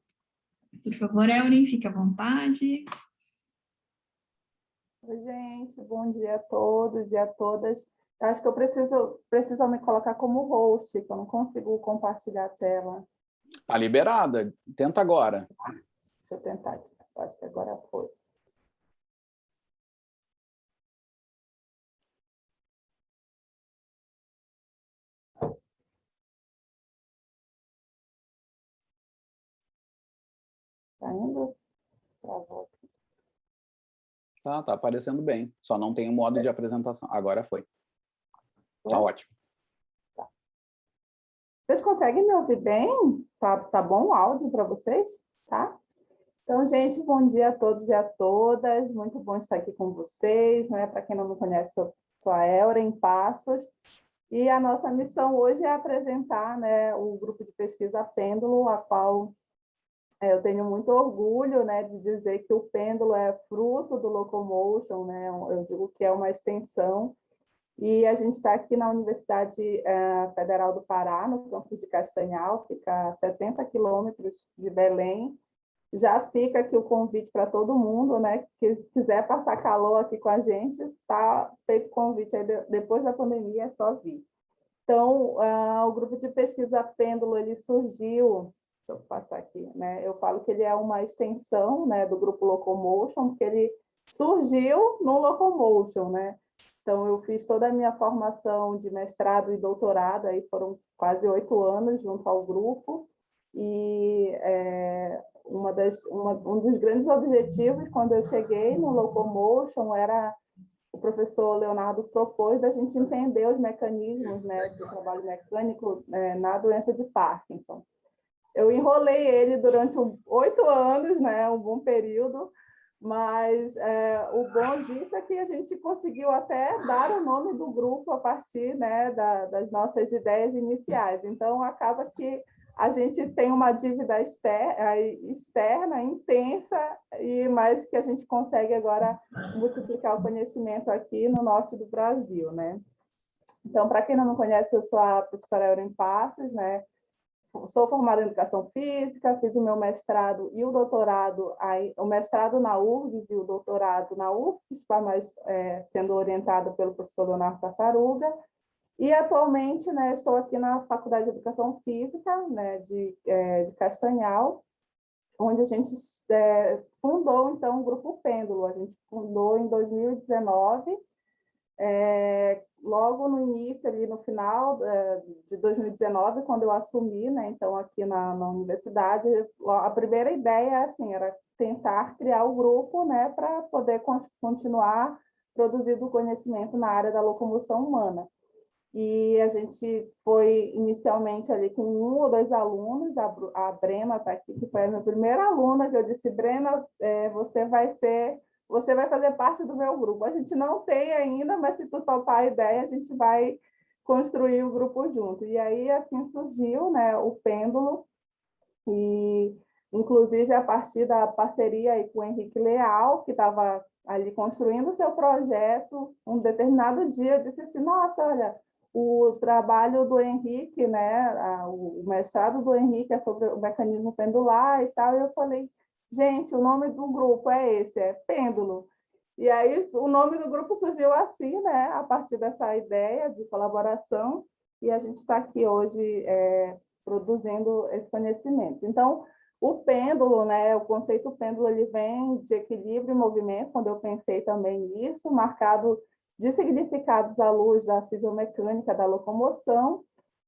Speaker 2: Por favor, Elren, fique à vontade.
Speaker 3: Oi, gente, bom dia a todos e a todas. Eu acho que eu preciso me colocar como host, que eu não consigo compartilhar a tela.
Speaker 1: Tá liberada, tenta agora.
Speaker 3: Deixa eu tentar aqui, acho que agora foi. Tá indo? Travou aqui.
Speaker 1: Tá aparecendo bem, só não tem o modo de apresentação. Agora foi. Tá ótimo.
Speaker 3: Tá. Vocês conseguem me ouvir bem? Tá bom o áudio para vocês? Tá? Então, gente, bom dia a todos e a todas. Muito bom estar aqui com vocês, né? Para quem não me conhece, sou a Elren Passos. E a nossa missão hoje é apresentar, né, o grupo de pesquisa Pêndulo, a qual eu tenho muito orgulho, né, de dizer que o pêndulo é fruto do Locomotion, né? Eu digo que é uma extensão. E a gente está aqui na Universidade Federal do Pará, no campus de Castanhal, fica a 70 quilômetros de Belém. Já fica aqui o convite para todo mundo, né, que quiser passar calor aqui com a gente, está feito o convite. Aí, depois da pandemia, é só vir. Então, o grupo de pesquisa Pêndulo, ele surgiu... Deixa eu passar aqui, né? Eu falo que ele é uma extensão, né, do grupo Locomotion, porque ele surgiu no Locomotion, né? Então, eu fiz toda a minha formação de mestrado e doutorado, aí foram quase 8 anos junto ao grupo, e um dos grandes objetivos, quando eu cheguei no Locomotion, era o professor Leonardo propôs da gente entender os mecanismos, né, do trabalho mecânico na doença de Parkinson. Eu enrolei ele durante 8 anos, né? Um bom período, mas o bom disso é que a gente conseguiu até dar o nome do grupo a partir, né, das nossas ideias iniciais. Então, acaba que a gente tem uma dívida externa intensa, mas que a gente consegue agora multiplicar o conhecimento aqui no norte do Brasil, né? Então, para quem não me conhece, eu sou a professora Euren Passos, né? Sou formada em Educação Física, fiz o meu mestrado e o doutorado, o mestrado na URGS e o doutorado na UFSC, mas sendo orientada pelo professor Leonardo Tartaruga. E, atualmente, né, estou aqui na Faculdade de Educação Física, né, de Castanhal, onde a gente fundou, então, o Grupo Pêndulo. A gente fundou em 2019, logo no início, ali no final de 2019, quando eu assumi, né, então, aqui na universidade, a primeira ideia assim, era tentar criar o grupo, né, para poder continuar produzindo conhecimento na área da locomoção humana. E a gente foi inicialmente ali com 1 ou 2 alunos, a Brena está aqui, que foi a minha primeira aluna, que eu disse, Brena, você vai fazer parte do meu grupo. A gente não tem ainda, mas se tu topar a ideia, a gente vai construir o grupo junto. E aí, assim, surgiu, né, o Pêndulo, e inclusive a partir da parceria aí com o Henrique Leal, que estava ali construindo o seu projeto, um determinado dia eu disse assim, nossa, olha, o trabalho do Henrique, né, o mestrado do Henrique é sobre o mecanismo pendular e tal, e eu falei, gente, o nome do grupo é esse, é Pêndulo. E aí o nome do grupo surgiu assim, né, a partir dessa ideia de colaboração, e a gente está aqui hoje produzindo esse conhecimento. Então, o pêndulo, né, o conceito pêndulo, ele vem de equilíbrio e movimento, quando eu pensei também nisso, marcado de significados à luz da fisiomecânica da locomoção,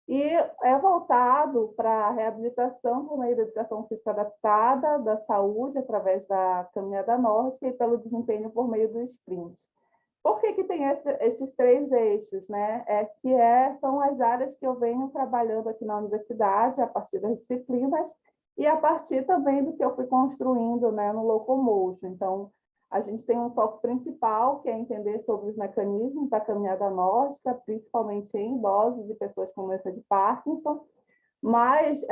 Speaker 3: e é voltado para a reabilitação por meio da educação física adaptada, da saúde através da caminhada nórdica e pelo desempenho por meio do sprint. Por que tem esses 3 eixos, né? São as áreas que eu venho trabalhando aqui na universidade, a partir das disciplinas, e a partir também do que eu fui construindo, né, no Locomotion. Então, a gente tem um foco principal, que é entender sobre os mecanismos da caminhada nórdica, principalmente em idosos e pessoas com doença de Parkinson, mas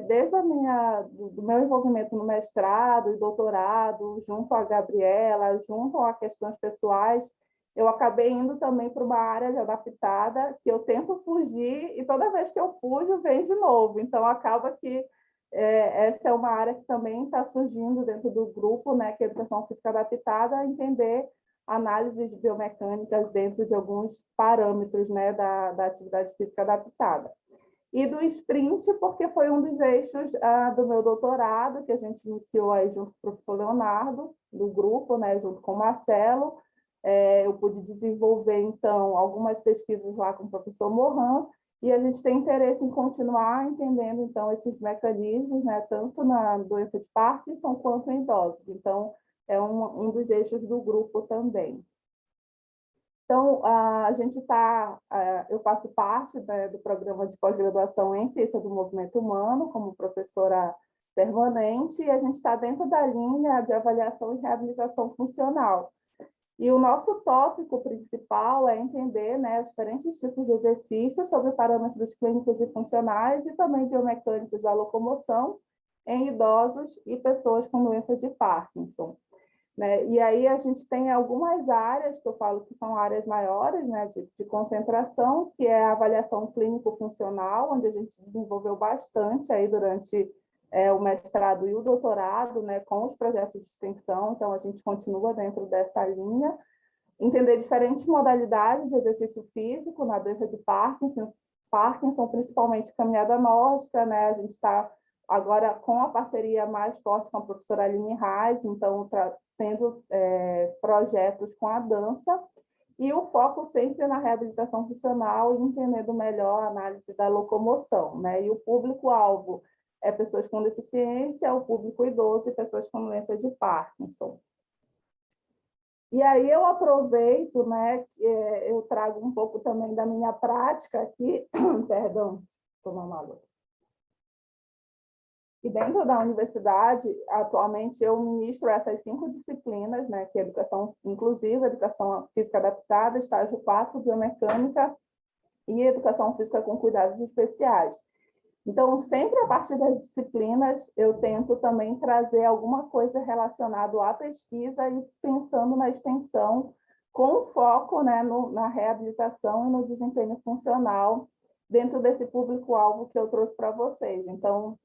Speaker 3: desde do meu envolvimento no mestrado e doutorado, junto à Gabriela, junto a questões pessoais, eu acabei indo também para uma área de adaptada, que eu tento fugir, e toda vez que eu fujo, vem de novo. Então, acaba que essa é uma área que também está surgindo dentro do grupo, né, que é a educação física adaptada, entender análises biomecânicas dentro de alguns parâmetros, né, da atividade física adaptada. E do sprint, porque foi um dos eixos do meu doutorado, que a gente iniciou aí junto com o professor Leonardo, do grupo, né, junto com o Marcelo. Eu pude desenvolver, então, algumas pesquisas lá com o professor Mohan, e a gente tem interesse em continuar entendendo, então, esses mecanismos, né, tanto na doença de Parkinson quanto em idosos. Então, é um dos eixos do grupo também. Então, eu faço parte, né, do programa de pós-graduação em Ciência do Movimento Humano, como professora permanente, e a gente está dentro da linha de avaliação e reabilitação funcional. E o nosso tópico principal é entender, né, os diferentes tipos de exercícios sobre parâmetros clínicos e funcionais e também biomecânicos da locomoção em idosos e pessoas com doença de Parkinson. Né? E aí a gente tem algumas áreas, que eu falo que são áreas maiores, né, de concentração, que é a avaliação clínico-funcional, onde a gente desenvolveu bastante aí durante o mestrado e o doutorado, né, com os projetos de extensão, então a gente continua dentro dessa linha. Entender diferentes modalidades de exercício físico na doença de Parkinson, principalmente caminhada nórdica, né, a gente está agora com a parceria mais forte com a professora Aline Reis, então tendo projetos com a dança, e o foco sempre na reabilitação funcional e entendendo melhor a análise da locomoção, né? E o público-alvo é pessoas com deficiência, o público idoso e pessoas com doença de Parkinson. E aí eu aproveito, né, que eu trago um pouco também da minha prática aqui, perdão, tomar uma água. E dentro da universidade, atualmente, eu ministro essas 5 disciplinas, né, que é educação inclusiva, educação física adaptada, estágio 4, biomecânica e educação física com cuidados especiais. Então, sempre a partir das disciplinas, eu tento também trazer alguma coisa relacionada à pesquisa e pensando na extensão, com foco, né, na reabilitação e no desempenho funcional dentro desse público-alvo que eu trouxe para vocês. Então,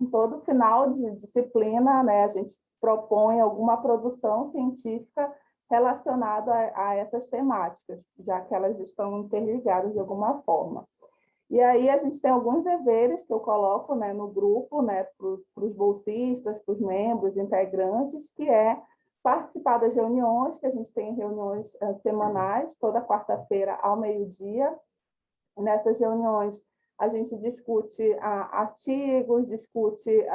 Speaker 3: em todo final de disciplina, né, a gente propõe alguma produção científica relacionada a essas temáticas, já que elas estão interligadas de alguma forma. E aí a gente tem alguns deveres que eu coloco, né, no grupo, né, para os bolsistas, para os membros, integrantes, que é participar das reuniões, que a gente tem reuniões semanais, toda quarta-feira ao meio-dia. Nessas reuniões a gente discute artigos, discute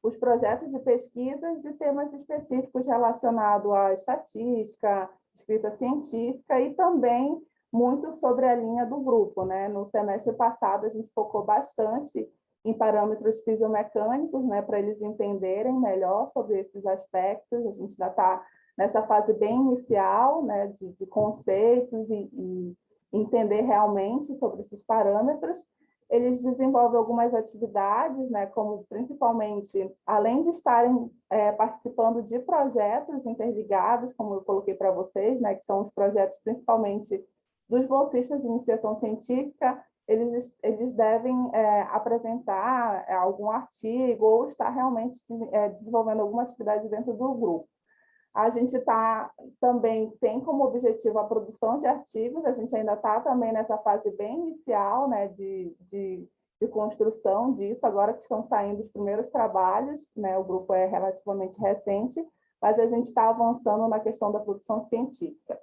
Speaker 3: os projetos de pesquisas de temas específicos relacionados à estatística, escrita científica e também muito sobre a linha do grupo, né? No semestre passado, a gente focou bastante em parâmetros fisiomecânicos, né, para eles entenderem melhor sobre esses aspectos. A gente já está nessa fase bem inicial, né, de conceitos e entender realmente sobre esses parâmetros. Eles desenvolvem algumas atividades, né, como principalmente, além de estarem participando de projetos interligados, como eu coloquei para vocês, né, que são os projetos principalmente dos bolsistas de iniciação científica, eles devem apresentar algum artigo ou estar realmente desenvolvendo alguma atividade dentro do grupo. A gente também tem como objetivo a produção de artigos, a gente ainda está também nessa fase bem inicial, né, de construção disso, agora que estão saindo os primeiros trabalhos, né, o grupo é relativamente recente, mas a gente está avançando na questão da produção científica.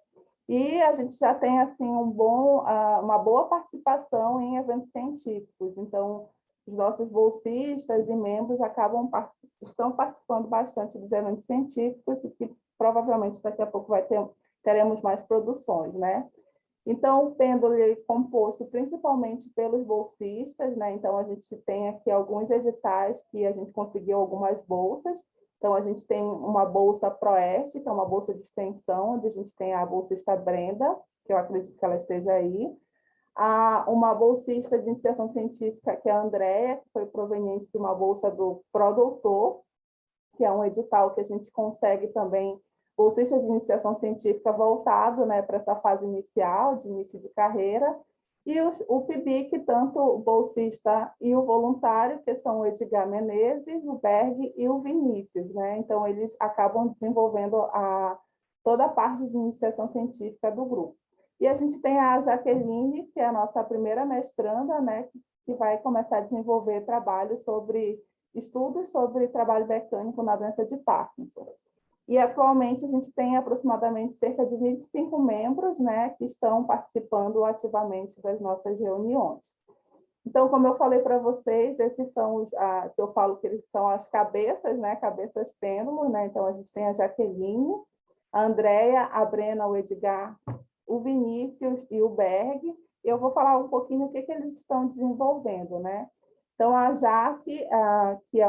Speaker 3: E a gente já tem assim uma boa participação em eventos científicos. Então, os nossos bolsistas e membros estão participando bastante dos eventos científicos e que provavelmente daqui a pouco teremos mais produções, né? Então, o pêndulo é composto principalmente pelos bolsistas, né? Então, a gente tem aqui alguns editais que a gente conseguiu algumas bolsas. Então, a gente tem uma bolsa Proeste, que é uma bolsa de extensão, onde a gente tem a bolsista Brenda, que eu acredito que ela esteja aí. Há uma bolsista de iniciação científica, que é a Andréia, que foi proveniente de uma bolsa do ProDoutor, que é um edital que a gente consegue também, bolsista de iniciação científica voltado, né, para essa fase inicial, de início de carreira. E o PIBIC, tanto o bolsista e o voluntário, que são o Edgar Menezes, o Berg e o Vinícius, né? Então, eles acabam desenvolvendo toda a parte de iniciação científica do grupo. E a gente tem a Jaqueline, que é a nossa primeira mestranda, né? Que vai começar a desenvolver estudos sobre trabalho mecânico na doença de Parkinson. E, atualmente, a gente tem aproximadamente cerca de 25 membros, né, que estão participando ativamente das nossas reuniões. Então, como eu falei para vocês, esses são que eu falo que eles são as cabeças, né, cabeças pêndulo, né? Então, a gente tem a Jaqueline, a Andréia, a Brena, o Edgar, o Vinícius e o Berg. Eu vou falar um pouquinho o que eles estão desenvolvendo, né? Então, a Jaque, que é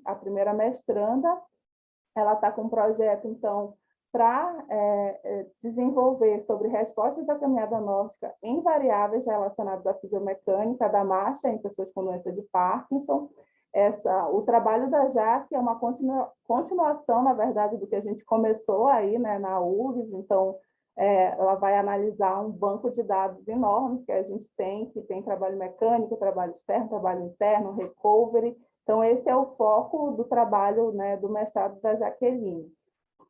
Speaker 3: a primeira mestranda, ela está com um projeto, então, para desenvolver sobre respostas da caminhada nórdica em variáveis relacionadas à fisiomecânica da marcha em pessoas com doença de Parkinson. O trabalho da Jaque é uma continuação, na verdade, do que a gente começou aí, né, na URGS. Então, ela vai analisar um banco de dados enorme que a gente que tem trabalho mecânico, trabalho externo, trabalho interno, recovery. Então, esse é o foco do trabalho, né, do mestrado da Jaqueline.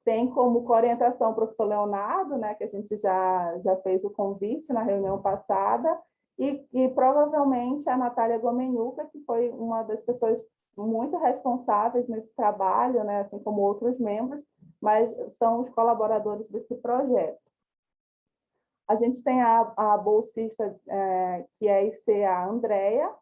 Speaker 3: Tem como orientação o professor Leonardo, né, que a gente já fez o convite na reunião passada, e provavelmente a Natália Gomenuca, que foi uma das pessoas muito responsáveis nesse trabalho, né, assim como outros membros, mas são os colaboradores desse projeto. A gente tem a bolsista, que é a IC, a Andréia.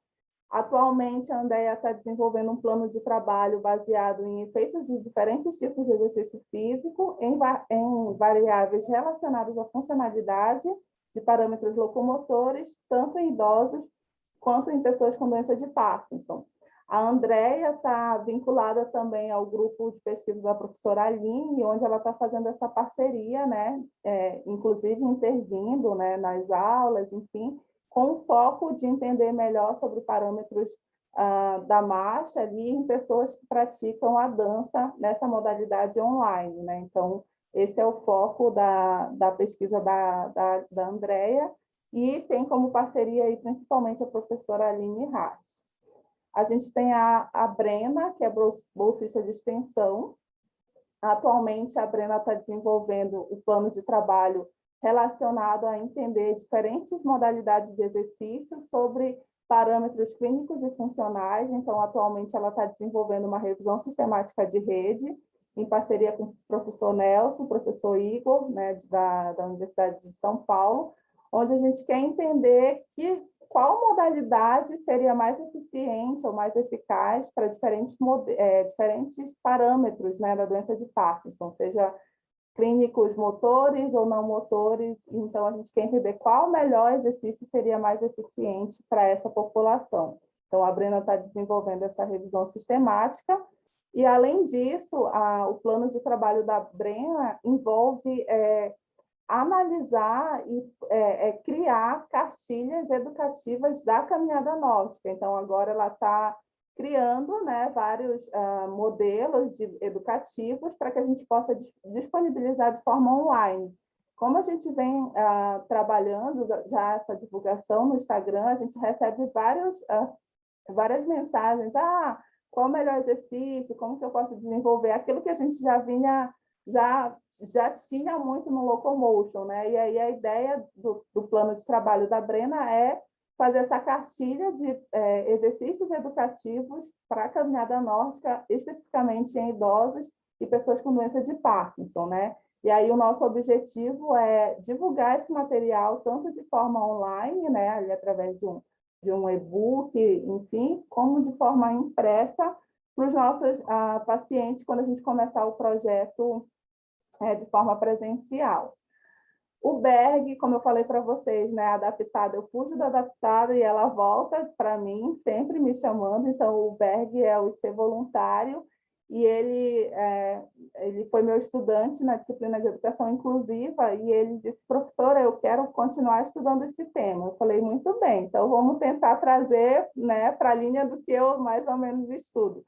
Speaker 3: Atualmente, a Andréia está desenvolvendo um plano de trabalho baseado em efeitos de diferentes tipos de exercício físico em variáveis relacionadas à funcionalidade de parâmetros locomotores, tanto em idosos quanto em pessoas com doença de Parkinson. A Andrea está vinculada também ao grupo de pesquisa da professora Aline, onde ela está fazendo essa parceria, né? Inclusive intervindo, né, nas aulas, enfim, com o foco de entender melhor sobre parâmetros da marcha ali em pessoas que praticam a dança nessa modalidade online, né? Então, esse é o foco da pesquisa da Andrea, e tem como parceria aí principalmente a professora Aline Reis. A gente tem a Brena, que é bolsista de extensão. Atualmente, a Brena está desenvolvendo o plano de trabalho relacionado a entender diferentes modalidades de exercício sobre parâmetros clínicos e funcionais. Então, atualmente, ela está desenvolvendo uma revisão sistemática de rede, em parceria com o professor Nelson, o professor Igor, né, da Universidade de São Paulo, onde a gente quer entender qual modalidade seria mais eficiente ou mais eficaz para diferentes parâmetros, né, da doença de Parkinson, seja clínicos motores ou não motores. Então, a gente quer entender qual melhor exercício seria mais eficiente para essa população. Então, a Brena está desenvolvendo essa revisão sistemática, e, além disso, o plano de trabalho da Brena envolve analisar e criar cartilhas educativas da caminhada nórdica. Então, agora ela está criando, né, vários modelos educativos para que a gente possa disponibilizar de forma online. Como a gente vem trabalhando já essa divulgação no Instagram, a gente recebe várias mensagens. Qual o melhor exercício? Como que eu posso desenvolver? Aquilo que a gente já tinha muito no Locomotion, né? E aí a ideia do plano de trabalho da Brena é fazer essa cartilha de exercícios educativos para a caminhada nórdica, especificamente em idosos e pessoas com doença de Parkinson, né? E aí o nosso objetivo é divulgar esse material tanto de forma online, né, ali através de um e-book, enfim, como de forma impressa para os nossos pacientes quando a gente começar o projeto de forma presencial. O Berg, como eu falei para vocês, né, adaptada, eu fujo da adaptada e ela volta para mim, sempre me chamando. Então, o Berg é o IC voluntário, e ele foi meu estudante na disciplina de educação inclusiva, e ele disse: professora, eu quero continuar estudando esse tema. Eu falei: muito bem, então vamos tentar trazer, né, para a linha do que eu mais ou menos estudo.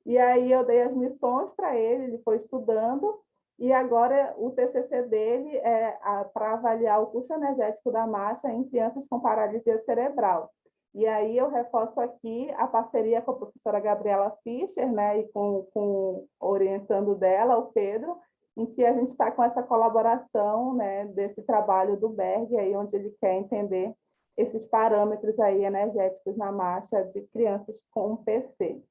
Speaker 3: E aí eu dei as missões para ele foi estudando, e agora o TCC dele é para avaliar o custo energético da marcha em crianças com paralisia cerebral. E aí eu reforço aqui a parceria com a professora Gabriela Fischer, né, e com o orientando dela, o Pedro, em que a gente está com essa colaboração, né, desse trabalho do Berg, aí, onde ele quer entender esses parâmetros aí energéticos na marcha de crianças com PC.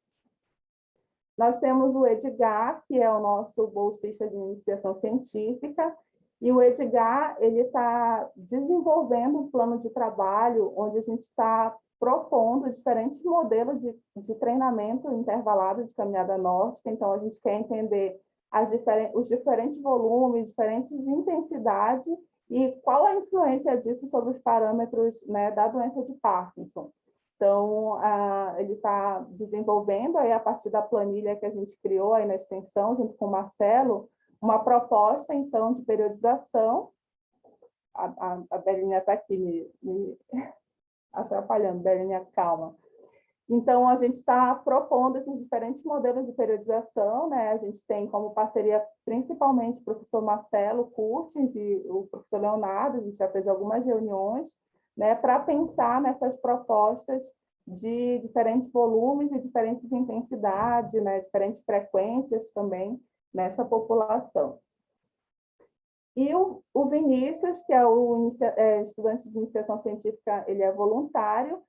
Speaker 3: Nós temos o Edgar, que é o nosso bolsista de iniciação científica, e o Edgar está desenvolvendo um plano de trabalho onde a gente está propondo diferentes modelos de treinamento intervalado de caminhada nórdica. Então, a gente quer entender os diferentes volumes, diferentes intensidades e qual a influência disso sobre os parâmetros, né, da doença de Parkinson. Então, ele está desenvolvendo, aí, a partir da planilha que a gente criou aí na extensão, junto com o Marcelo, uma proposta, então, de periodização. A Belinha está aqui me atrapalhando. Belinha, calma. Então, a gente está propondo esses diferentes modelos de periodização, né? A gente tem como parceria principalmente o professor Marcelo Curtins e o professor Leonardo. A gente já fez algumas reuniões, né, para pensar nessas propostas de diferentes volumes e diferentes intensidades, né, diferentes frequências também nessa população. E o Vinícius, que é o estudante de iniciação científica, ele é voluntário,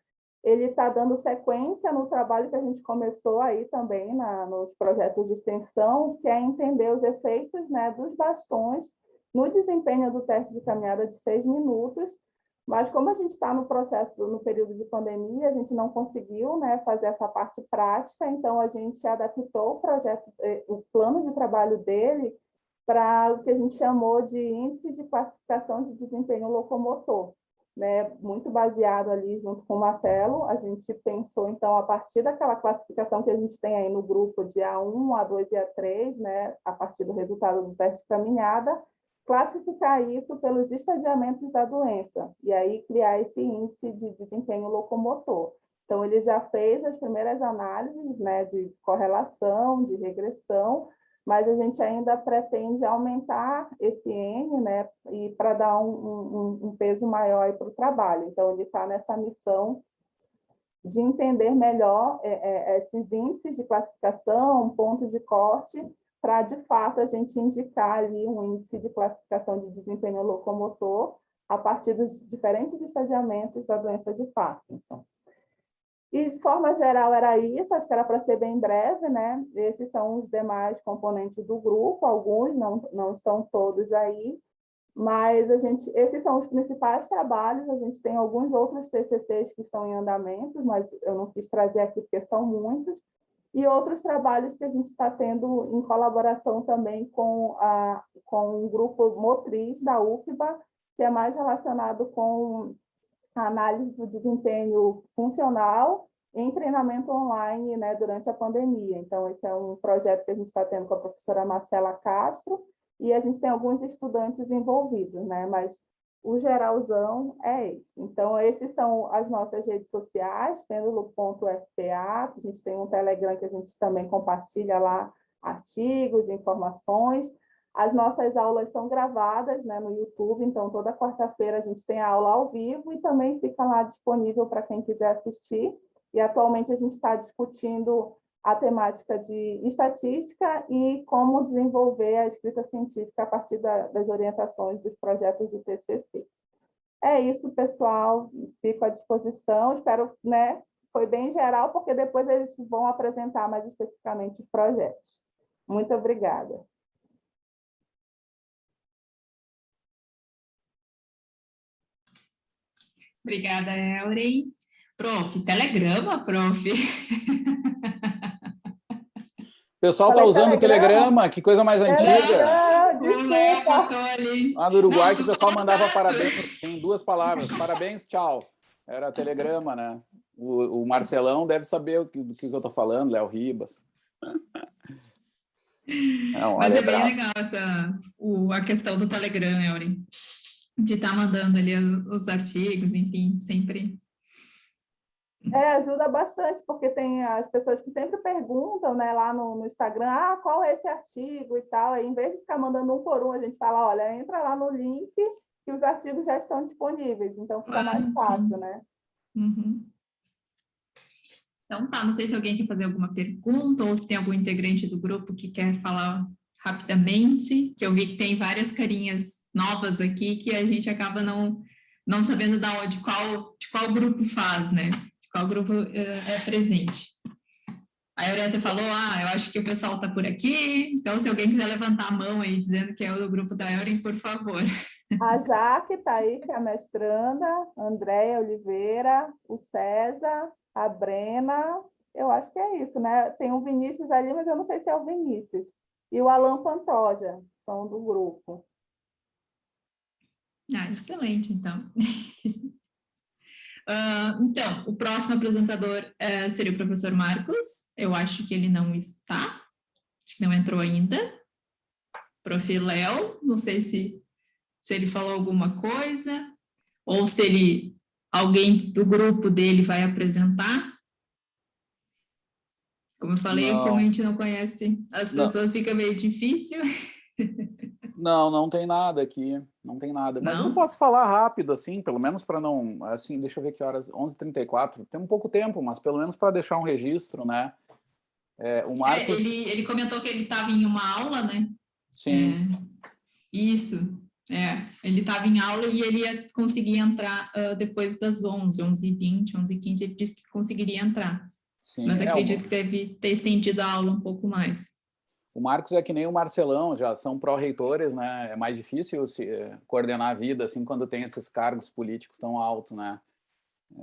Speaker 3: ele está dando sequência no trabalho que a gente começou aí também nos projetos de extensão, que é entender os efeitos, né, dos bastões no desempenho do teste de caminhada de 6 minutos, mas como a gente está no processo, no período de pandemia, a gente não conseguiu, né, fazer essa parte prática, então a gente adaptou o projeto, o plano de trabalho dele para o que a gente chamou de Índice de Classificação de Desempenho Locomotor. né, muito baseado ali junto com o Marcelo. A gente pensou, então, a partir daquela classificação que a gente tem aí no grupo de A1, A2 e A3, né, a partir do resultado do teste de caminhada, classificar isso pelos estadiamentos da doença, e aí criar esse índice de desempenho locomotor. Então, ele já fez as primeiras análises, né, de correlação, de regressão, mas a gente ainda pretende aumentar esse N, né, e para dar um peso maior para o trabalho. Então, ele está nessa missão de entender melhor esses índices de classificação, ponto de corte, para, de fato, a gente indicar ali um índice de classificação de desempenho locomotor a partir dos diferentes estadiamentos da doença de Parkinson. E, de forma geral, era isso, acho que era para ser bem breve, né? Esses são os demais componentes do grupo, alguns, não estão todos aí, mas esses são os principais trabalhos, a gente tem alguns outros TCCs que estão em andamento, mas eu não quis trazer aqui porque são muitos, e outros trabalhos que a gente está tendo em colaboração também com um grupo motriz da UFBA, que é mais relacionado com a análise do desempenho funcional em treinamento online, né, durante a pandemia. Então, esse é um projeto que a gente está tendo com a professora Marcela Castro, e a gente tem alguns estudantes envolvidos, né, mas o geralzão é esse. Então, esses são as nossas redes sociais, pêndulo.fpa, a gente tem um Telegram que a gente também compartilha lá artigos, informações. As nossas aulas são gravadas, né, no YouTube, então toda quarta-feira a gente tem a aula ao vivo e também fica lá disponível para quem quiser assistir. E atualmente a gente está discutindo a temática de estatística e como desenvolver a escrita científica a partir das orientações dos projetos do TCC. É isso, pessoal. Fico à disposição. Espero, né, foi bem geral, porque depois eles vão apresentar mais especificamente os projetos. Muito obrigada.
Speaker 2: Obrigada, Elren. Prof, telegrama, prof.
Speaker 1: O pessoal está usando o Telegrama, que coisa mais antiga.
Speaker 2: O Léo botou ali.
Speaker 1: Lá do Uruguai, que o pessoal mandava parabéns, tem duas palavras, parabéns, tchau. Era Telegrama, né? O Marcelão deve saber do que eu estou falando, Léo Ribas. Não,
Speaker 2: mas é bem
Speaker 1: bravo.
Speaker 2: legal a questão do Telegram, Elren, de estar mandando ali os artigos, enfim, sempre.
Speaker 3: Ajuda bastante, porque tem as pessoas que sempre perguntam, né, lá no Instagram, qual é esse artigo e tal, aí em vez de ficar mandando um por um, a gente fala, olha, entra lá no link que os artigos já estão disponíveis, então fica mais fácil, né?
Speaker 2: Uhum. Então tá, não sei se alguém quer fazer alguma pergunta ou se tem algum integrante do grupo que quer falar rapidamente, que eu vi que tem várias carinhas novas aqui que a gente acaba não sabendo de qual grupo faz, né? De qual grupo é presente. A Eureta falou, eu acho que o pessoal está por aqui, então se alguém quiser levantar a mão aí dizendo que é do grupo da Euren, por favor.
Speaker 3: A Jaque está aí, que é a mestranda, a Andréia Oliveira, o César, a Brena, eu acho que é isso, né? Tem o Vinícius ali, mas eu não sei se é o Vinícius. E o Alan Pantoja, são do grupo.
Speaker 2: Excelente, então. Então, o próximo apresentador seria o professor Marcos. Eu acho que ele não está, acho que não entrou ainda. Prof. Léo, não sei se ele falou alguma coisa, ou se alguém do grupo dele vai apresentar. Como eu falei, como a gente não conhece as pessoas, fica meio difícil.
Speaker 1: Não tem nada aqui, não tem nada. Mas eu posso falar rápido, assim, pelo menos para não... Assim, deixa eu ver que horas, 11h34, tem um pouco tempo, mas pelo menos para deixar um registro, né? O Marcos...
Speaker 2: ele comentou que ele estava em uma aula, né?
Speaker 1: Sim.
Speaker 2: Isso, ele estava em aula e ele ia conseguir entrar depois das 11h20, 11h15, ele disse que conseguiria entrar. Sim, mas acredito que deve ter estendido a aula um pouco mais.
Speaker 1: O Marcos é que nem o Marcelão, já são pró-reitores, né? É mais difícil coordenar a vida, assim, quando tem esses cargos políticos tão altos, né?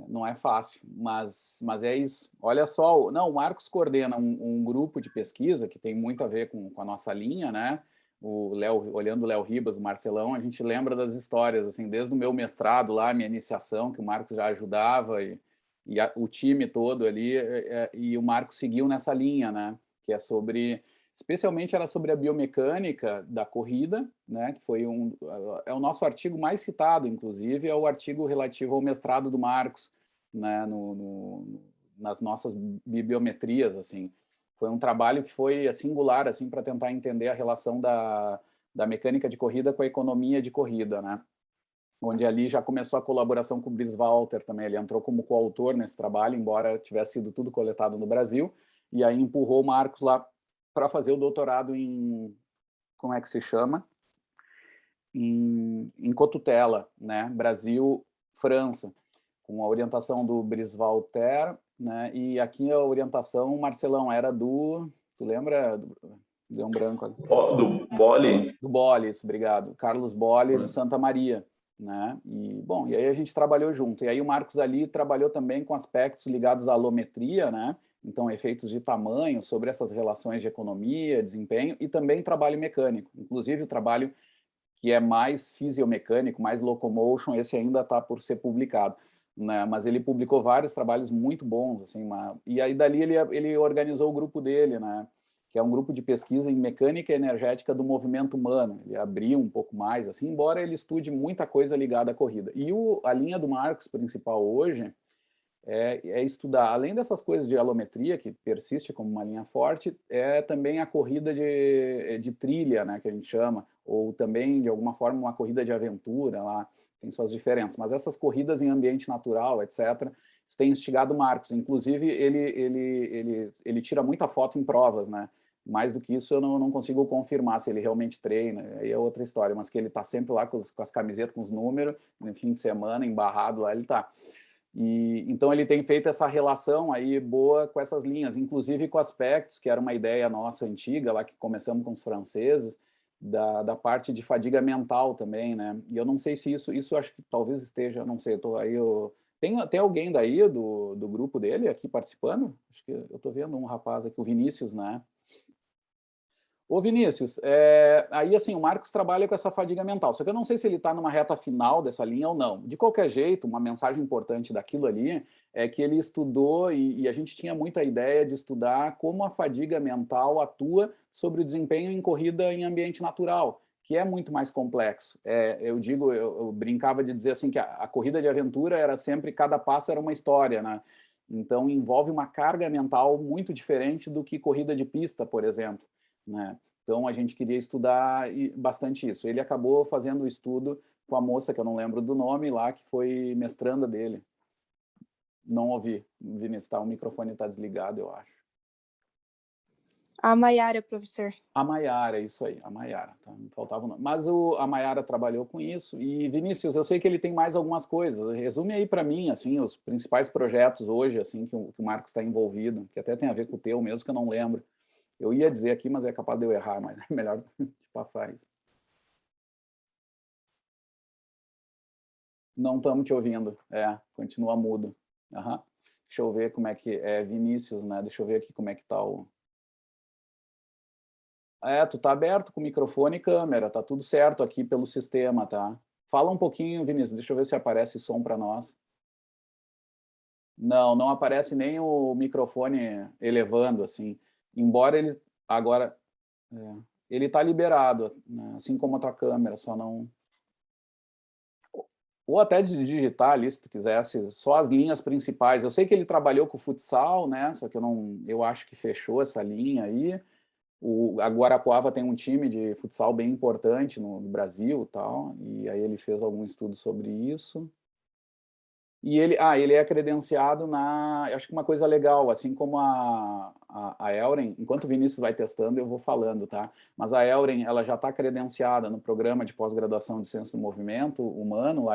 Speaker 1: Não é fácil, mas é isso. Olha só, o Marcos coordena um grupo de pesquisa que tem muito a ver com a nossa linha, né? o Léo, olhando o Léo Ribas, o Marcelão, a gente lembra das histórias, assim, desde o meu mestrado lá, minha iniciação, que o Marcos já ajudava, e o time todo ali, e o Marcos seguiu nessa linha, né? Que é sobre, especialmente era sobre a biomecânica da corrida, né? Que foi é o nosso artigo mais citado, inclusive, é o artigo relativo ao mestrado do Marcos, né? Nas nossas bibliometrias, assim. Foi um trabalho que foi singular, assim, para tentar entender a relação da mecânica de corrida com a economia de corrida, né? Onde ali já começou a colaboração com o Brice Walter também. Ele entrou como coautor nesse trabalho, embora tivesse sido tudo coletado no Brasil, e aí empurrou o Marcos lá para fazer o doutorado em, como é que se chama? Em Cotutela, né? Brasil, França, com a orientação do Brice Walter, né? E aqui a orientação, Marcelão, era do... Tu lembra? Deu um branco aqui.
Speaker 4: Do Bolle?
Speaker 1: Do Bolle, isso, obrigado. Carlos Bolle, de Santa Maria, né? E, bom, e aí a gente trabalhou junto. E aí o Marcos ali trabalhou também com aspectos ligados à alometria, né? Então, efeitos de tamanho, sobre essas relações de economia, desempenho, e também trabalho mecânico. Inclusive, o trabalho que é mais fisiomecânico, mais locomotion, esse ainda está por ser publicado, né? Mas ele publicou vários trabalhos muito bons, assim, e aí dali ele organizou o grupo dele, né? Que é um grupo de pesquisa em mecânica energética do movimento humano. Ele abriu um pouco mais, assim, embora ele estude muita coisa ligada à corrida. E a linha do Marcos principal hoje é estudar, além dessas coisas de alometria, que persiste como uma linha forte, é também a corrida de trilha, né, que a gente chama, ou também, de alguma forma, uma corrida de aventura, lá tem suas diferenças. Mas essas corridas em ambiente natural, etc., isso tem instigado o Marcos. Inclusive, ele tira muita foto em provas, né? Mais do que isso, eu não consigo confirmar se ele realmente treina, aí é outra história, mas que ele está sempre lá com as camisetas, com os números, no fim de semana, embarrado lá, ele está. E então ele tem feito essa relação aí boa com essas linhas, inclusive com aspectos que era uma ideia nossa antiga, lá que começamos com os franceses, da parte de fadiga mental também, né? E eu não sei se isso acho que talvez esteja, não sei, tem alguém daí do grupo dele aqui participando? Acho que eu estou vendo um rapaz aqui, o Vinícius, né? Ô Vinícius, aí assim, o Marcos trabalha com essa fadiga mental, só que eu não sei se ele está numa reta final dessa linha ou não. De qualquer jeito, uma mensagem importante daquilo ali é que ele estudou, e a gente tinha muita ideia de estudar como a fadiga mental atua sobre o desempenho em corrida em ambiente natural, que é muito mais complexo. Eu brincava de dizer assim que a corrida de aventura era sempre, cada passo era uma história, né? Então envolve uma carga mental muito diferente do que corrida de pista, por exemplo, né? Então, a gente queria estudar bastante isso. Ele acabou fazendo o estudo com a moça, que eu não lembro do nome lá, que foi mestranda dele. Não ouvi, Vinícius, o microfone está desligado, eu acho.
Speaker 5: A Maiara, professor.
Speaker 1: A Maiara, isso aí, a Maiara. Tá? Me faltava o nome. Mas a Maiara trabalhou com isso. E, Vinícius, eu sei que ele tem mais algumas coisas. Resume aí para mim, assim, os principais projetos hoje, assim, que o Marcos está envolvido, que até tem a ver com o teu mesmo, que eu não lembro. Eu ia dizer aqui, mas é capaz de eu errar, mas é melhor de passar isso. Não estamos te ouvindo. Continua mudo. Uhum. Deixa eu ver como é que é Vinícius, né? Deixa eu ver aqui como é que tá o... Tu tá aberto com microfone e câmera, tá tudo certo aqui pelo sistema, tá? Fala um pouquinho, Vinícius, deixa eu ver se aparece som para nós. Não aparece nem o microfone elevando, assim. Embora ele agora ele está liberado, né? Assim como a tua câmera, só não. Ou até digitar ali, se tu quisesse, só as linhas principais. Eu sei que ele trabalhou com o futsal, né? Só que eu acho que fechou essa linha aí. A Guarapuava tem um time de futsal bem importante no Brasil, tal. E aí ele fez algum estudo sobre isso. E ele é credenciado acho que uma coisa legal, assim como a Elren, enquanto o Vinícius vai testando, eu vou falando, tá? Mas a Elren, ela já está credenciada no programa de pós-graduação de Ciência do Movimento Humano, lá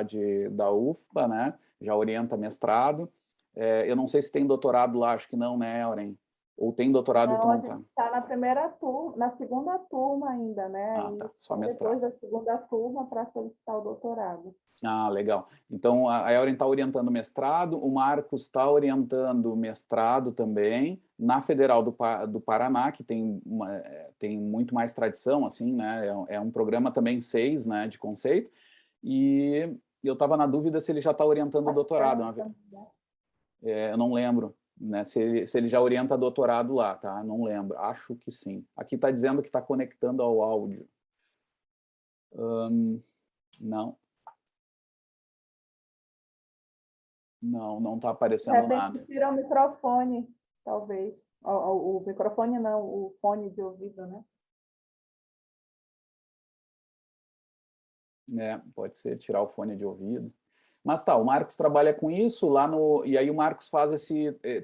Speaker 1: da UFBA, né? Já orienta mestrado. Eu não sei se tem doutorado lá, acho que não, né, Elren? Ou tem doutorado
Speaker 3: Não,
Speaker 1: que
Speaker 3: a
Speaker 1: não está?
Speaker 3: gente está na primeira turma, na segunda turma ainda, né?
Speaker 1: Ah, tá.
Speaker 3: E
Speaker 1: Só
Speaker 3: depois
Speaker 1: mestrado.
Speaker 3: da segunda turma para solicitar o doutorado.
Speaker 1: Ah, legal. Então, a Elren está orientando mestrado, o Marcos está orientando mestrado também, na Federal do Paraná, que tem muito mais tradição, assim, né? É um programa também 6, né, de conceito, e eu estava na dúvida se ele já está orientando o doutorado. Eu não lembro, né, se ele já orienta doutorado lá, tá? Não lembro, acho que sim. Aqui está dizendo que está conectando ao áudio. Não. Não está
Speaker 3: De
Speaker 1: aparecendo
Speaker 3: repente,
Speaker 1: nada.
Speaker 3: tira o microfone, talvez. O microfone não, o fone de ouvido, né?
Speaker 1: Pode ser tirar o fone de ouvido. Mas tá, o Marcos trabalha com isso lá no. E aí o Marcos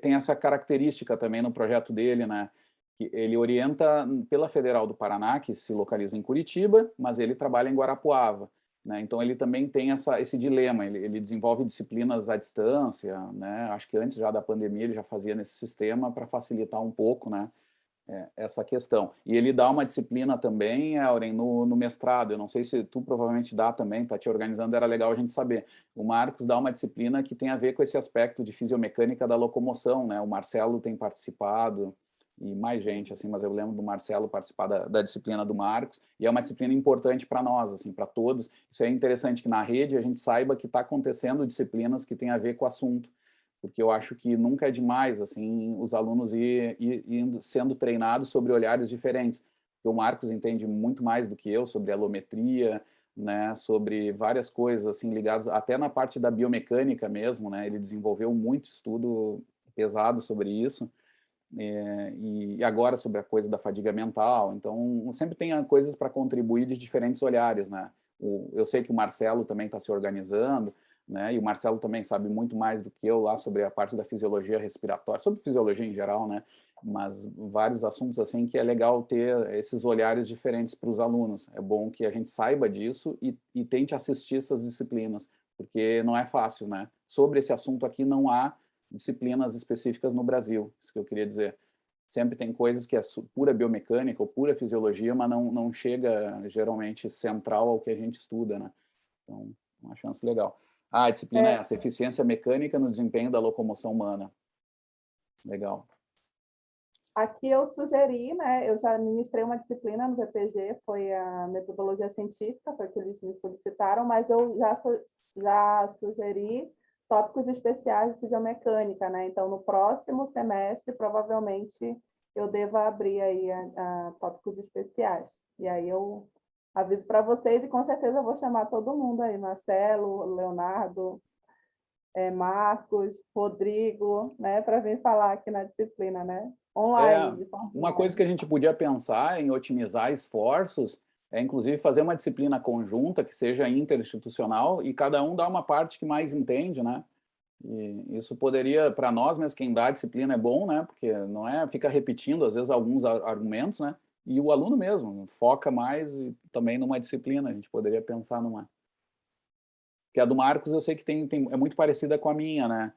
Speaker 1: tem essa característica também no projeto dele, né? Que ele orienta pela Federal do Paraná, que se localiza em Curitiba, mas ele trabalha em Guarapuava. Né? Então ele também tem esse dilema, ele desenvolve disciplinas à distância, né? Acho que antes já da pandemia ele já fazia nesse sistema para facilitar um pouco, né? Essa questão. E ele dá uma disciplina também, Auren, no mestrado. Eu não sei se tu provavelmente dá também, tá te organizando, era legal a gente saber. O Marcos dá uma disciplina que tem a ver com esse aspecto de fisiomecânica da locomoção, né? O Marcelo tem participado, e mais gente, assim, mas eu lembro do Marcelo participar da disciplina do Marcos, e é uma disciplina importante para nós, assim, para todos. Isso é interessante que na rede a gente saiba que está acontecendo disciplinas que têm a ver com o assunto, porque eu acho que nunca é demais assim os alunos ir sendo treinados sobre olhares diferentes. Porque o Marcos entende muito mais do que eu sobre alometria, né, sobre várias coisas assim ligadas até na parte da biomecânica mesmo, né? Ele desenvolveu muito estudo pesado sobre isso. E agora sobre a coisa da fadiga mental. Então, sempre tem coisas para contribuir de diferentes olhares, né? Eu sei que o Marcelo também está se organizando, né? E o Marcelo também sabe muito mais do que eu lá sobre a parte da fisiologia respiratória, sobre fisiologia em geral, né? Mas vários assuntos assim que é legal ter esses olhares diferentes para os alunos. É bom que a gente saiba disso e tente assistir essas disciplinas, porque não é fácil, né? Sobre esse assunto aqui não há disciplinas específicas no Brasil, isso que eu queria dizer. Sempre tem coisas que é pura biomecânica ou pura fisiologia, mas não chega geralmente central ao que a gente estuda, né? Então, uma chance legal. A disciplina é essa, eficiência mecânica no desempenho da locomoção humana. Legal.
Speaker 3: Aqui eu sugeri, né? Eu já ministrei uma disciplina no VPG, foi a metodologia científica, foi o que eles me solicitaram, mas eu já sugeri tópicos especiais de fisiomecânica, né? Então, no próximo semestre, provavelmente, eu deva abrir aí a tópicos especiais. E aí eu aviso para vocês e com certeza eu vou chamar todo mundo aí, Marcelo, Leonardo, Marcos, Rodrigo, né? Para vir falar aqui na disciplina, né? Online, de forma
Speaker 1: Uma coisa que a
Speaker 3: online.
Speaker 1: gente podia pensar em otimizar esforços é, inclusive, fazer uma disciplina conjunta que seja interinstitucional e cada um dá uma parte que mais entende, né? E isso poderia, para nós, mas quem dá a disciplina é bom, né? Porque não fica repetindo, às vezes, alguns argumentos, né? E o aluno mesmo foca mais e também numa disciplina, a gente poderia pensar numa. Porque a do Marcos eu sei que é muito parecida com a minha, né?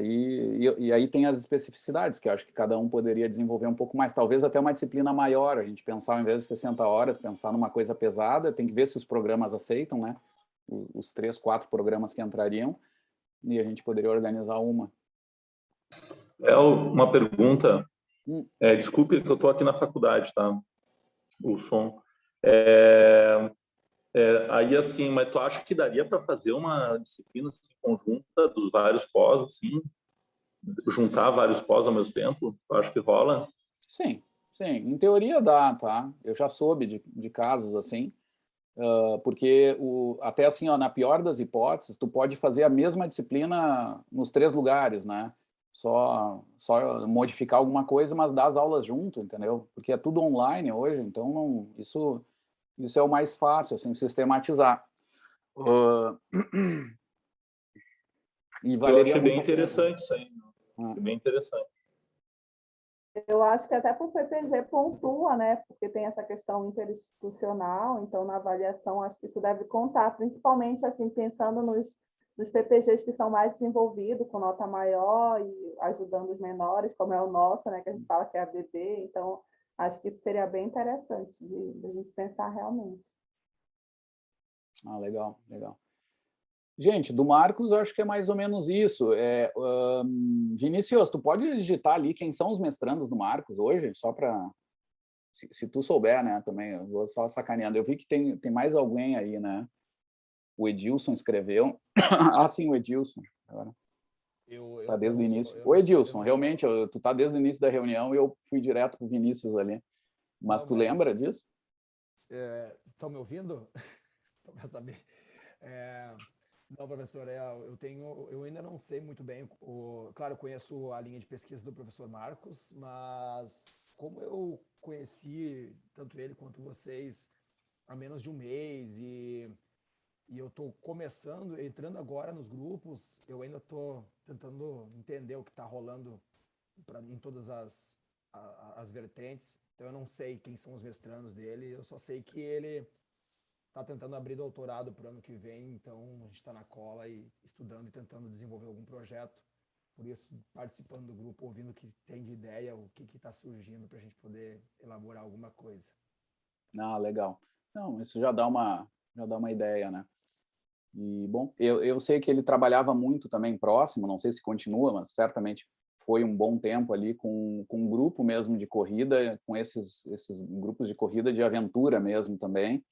Speaker 1: E aí tem as especificidades, que eu acho que cada um poderia desenvolver um pouco mais. Talvez até uma disciplina maior, a gente pensar, ao invés de 60 horas, pensar numa coisa pesada, tem que ver se os programas aceitam, né? Os 3, 4 programas que entrariam, e a gente poderia organizar uma.
Speaker 4: Uma pergunta, desculpe que eu estou aqui na faculdade, tá? O som. Aí, assim, mas tu acha que daria para fazer uma disciplina assim, conjunta dos vários pós, assim, juntar vários pós ao mesmo tempo? Tu acha que rola?
Speaker 1: Sim, sim. Em teoria dá, tá? Eu já soube de casos assim, porque até assim, ó, na pior das hipóteses, tu pode fazer a mesma disciplina nos 3 lugares, né? Só modificar alguma coisa, mas dar as aulas junto, entendeu? Porque é tudo online hoje, então isso é o mais fácil, assim, sistematizar. E
Speaker 4: Eu
Speaker 1: valeria
Speaker 4: achei bem
Speaker 1: muito a pena.
Speaker 4: interessante isso aí. Achei bem interessante.
Speaker 3: Eu acho que até para o PPG pontua, né? Porque tem essa questão interinstitucional, então na avaliação acho que isso deve contar, principalmente assim pensando dos PPGs que são mais desenvolvidos, com nota maior e ajudando os menores, como é o nosso, né, que a gente fala que é a BB. Então, acho que isso seria bem interessante de a gente pensar realmente.
Speaker 1: Ah, legal, legal. Gente, do Marcos, eu acho que é mais ou menos isso. Vinícius, tu pode digitar ali quem são os mestrandos do Marcos hoje, só para... Se tu souber, né, também, eu vou só sacaneando. Eu vi que tem mais alguém aí, né? O Edilson escreveu. Ah, sim, o Edilson. Tá desde o início. O Edilson, realmente, tu tá desde o início da reunião e eu fui direto pro Vinícius ali. Mas tu lembra disso?
Speaker 6: Estão me ouvindo? Só para saber. Não, professor, eu ainda não sei muito bem. Claro, eu conheço a linha de pesquisa do professor Marcos, mas como eu conheci tanto ele quanto vocês há menos de um mês e eu estou entrando agora nos grupos, eu ainda estou tentando entender o que está rolando em todas as vertentes. Então eu não sei quem são os mestrandos dele, eu só sei que ele está tentando abrir doutorado para o ano que vem, então a gente está na cola e estudando e tentando desenvolver algum projeto. Por isso, participando do grupo, ouvindo o que tem de ideia, o que está surgindo para a gente poder elaborar alguma coisa.
Speaker 1: Ah, legal. Não, isso já dá uma ideia, né? E, bom, eu sei que ele trabalhava muito também próximo, não sei se continua, mas certamente foi um bom tempo ali com um grupo mesmo de corrida, com esses grupos de corrida de aventura mesmo também.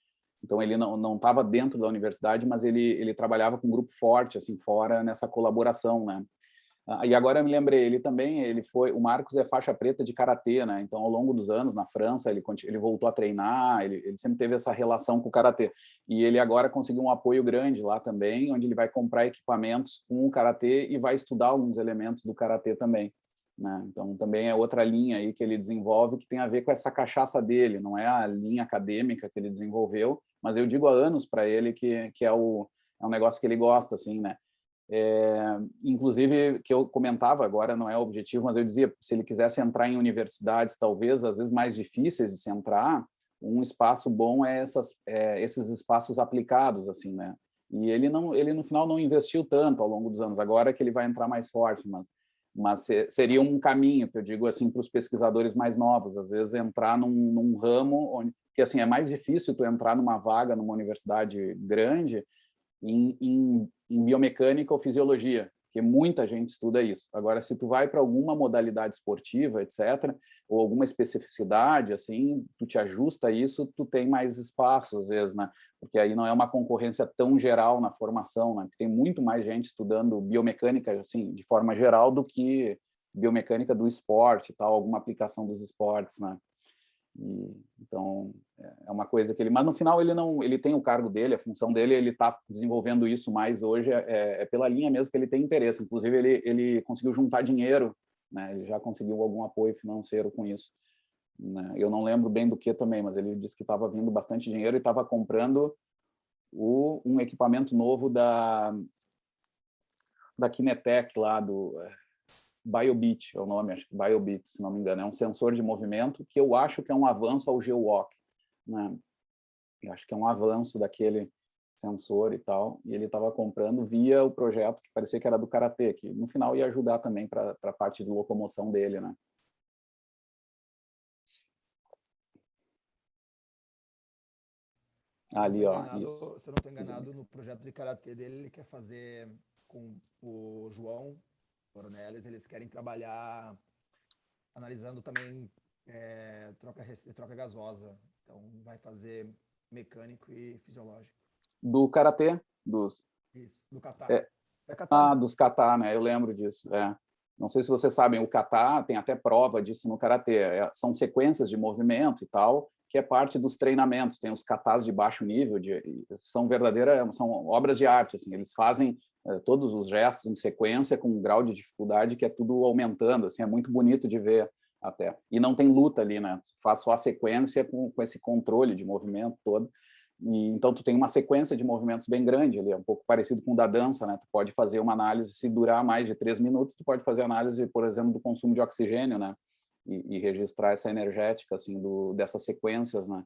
Speaker 1: Então, ele não estava dentro da universidade, mas ele trabalhava com um grupo forte, assim, fora, nessa colaboração, né? E agora eu me lembrei, o Marcos é faixa preta de karatê, né? Então, ao longo dos anos, na França, ele voltou a treinar, ele sempre teve essa relação com o karatê. E ele agora conseguiu um apoio grande lá também, onde ele vai comprar equipamentos com o karatê e vai estudar alguns elementos do karatê também, né? Então, também é outra linha aí que ele desenvolve que tem a ver com essa cachaça dele, não é a linha acadêmica que ele desenvolveu, mas eu digo há anos para ele que é um negócio que ele gosta, assim, né? Inclusive, que eu comentava, agora não é o objetivo, mas eu dizia, se ele quisesse entrar em universidades, talvez, às vezes mais difíceis de se entrar, um espaço bom é esses espaços aplicados, assim, né? E ele no final não investiu tanto ao longo dos anos, agora é que ele vai entrar mais forte, mas seria um caminho, que eu digo assim, para os pesquisadores mais novos, às vezes entrar num ramo, que assim, é mais difícil tu entrar numa vaga numa universidade grande, em biomecânica ou fisiologia, porque muita gente estuda isso. Agora, se tu vai para alguma modalidade esportiva, etc., ou alguma especificidade, assim, tu te ajusta a isso, tu tem mais espaço, às vezes, né? Porque aí não é uma concorrência tão geral na formação, né? Porque tem muito mais gente estudando biomecânica, assim, de forma geral, do que biomecânica do esporte, tal, alguma aplicação dos esportes, né? Então, é uma coisa que mas no final ele tem o cargo dele, a função dele, ele está desenvolvendo isso mais hoje, pela linha mesmo que ele tem interesse. Inclusive, ele conseguiu juntar dinheiro, né? Ele já conseguiu algum apoio financeiro com isso, né? Eu não lembro bem do que também, mas ele disse que estava vindo bastante dinheiro e estava comprando um equipamento novo da Kinetec lá do... BioBeat é o nome, acho que BioBeat, se não me engano, é um sensor de movimento que eu acho que é um avanço ao GeoWalk, né? Eu acho que é um avanço daquele sensor e tal, e ele estava comprando via o projeto que parecia que era do Karatê, que no final ia ajudar também para a parte de locomoção dele, né? Ali, ó, isso.
Speaker 6: Se eu não estou enganado, no projeto de Karatê dele, ele quer fazer com o João Coronelles, eles querem trabalhar analisando também troca gasosa. Então, vai fazer mecânico e fisiológico.
Speaker 1: Do karatê?
Speaker 6: Isso, do kata.
Speaker 1: Dos kata, né? Eu lembro disso. Não sei se vocês sabem, o kata tem até prova disso no karatê. São sequências de movimento e tal, que é parte dos treinamentos. Tem os katas de baixo nível, são obras de arte. Assim, eles fazem todos os gestos em sequência com um grau de dificuldade que é tudo aumentando. Assim, é muito bonito de ver até. E não tem luta ali, né? Faz só a sequência com esse controle de movimento todo. Então, tu tem uma sequência de movimentos bem grande ali, é um pouco parecido com o da dança, né? Tu pode fazer uma análise, se durar mais de 3 minutos, tu pode fazer análise, por exemplo, do consumo de oxigênio, né? E registrar essa energética, assim, dessas sequências, né?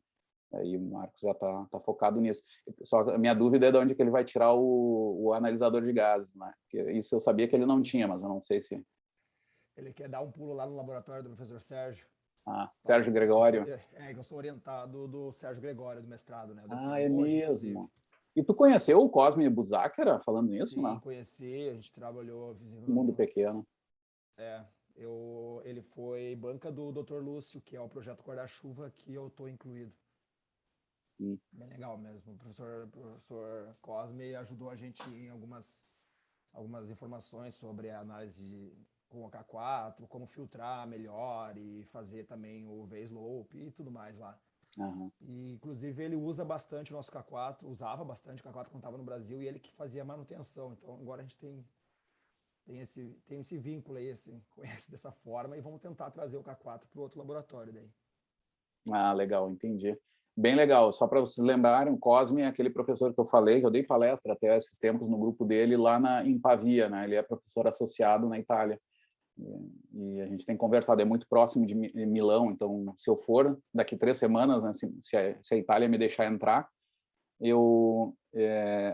Speaker 1: Aí o Marcos já está focado nisso. Só a minha dúvida é de onde que ele vai tirar o analisador de gases, né? Porque isso eu sabia que ele não tinha, mas eu não sei se...
Speaker 6: Ele quer dar um pulo lá no laboratório do professor Sérgio.
Speaker 1: Sérgio Gregório.
Speaker 6: Que eu sou orientado do Sérgio Gregório, do mestrado, né?
Speaker 1: É
Speaker 6: hoje,
Speaker 1: mesmo.
Speaker 6: inclusive.
Speaker 1: E tu conheceu o Cosme Buzáquera falando nisso,
Speaker 6: Sim,
Speaker 1: não?
Speaker 6: conheci, a gente trabalhou visivelmente.
Speaker 1: Mundo pequeno.
Speaker 6: Ele foi banca do Dr. Lúcio, que é o projeto Guarda-Chuva, que eu estou incluído. Bem legal mesmo. O professor Cosme ajudou a gente em algumas informações sobre a análise com o K4, como filtrar melhor e fazer também o V-slope e tudo mais lá. E, inclusive, ele usa bastante o nosso K4, usava bastante o K4 quando estava no Brasil, e ele que fazia a manutenção. Então, agora a gente tem esse vínculo aí, assim, conhece dessa forma, e vamos tentar trazer o K4 para o outro laboratório daí.
Speaker 1: Legal, entendi. Bem legal. Só para vocês lembrarem, o Cosme é aquele professor que eu falei, que eu dei palestra até esses tempos no grupo dele lá em Pavia, né? Ele é professor associado na Itália. E a gente tem conversado, é muito próximo de Milão, então se eu for daqui 3 semanas, né, se a Itália me deixar entrar,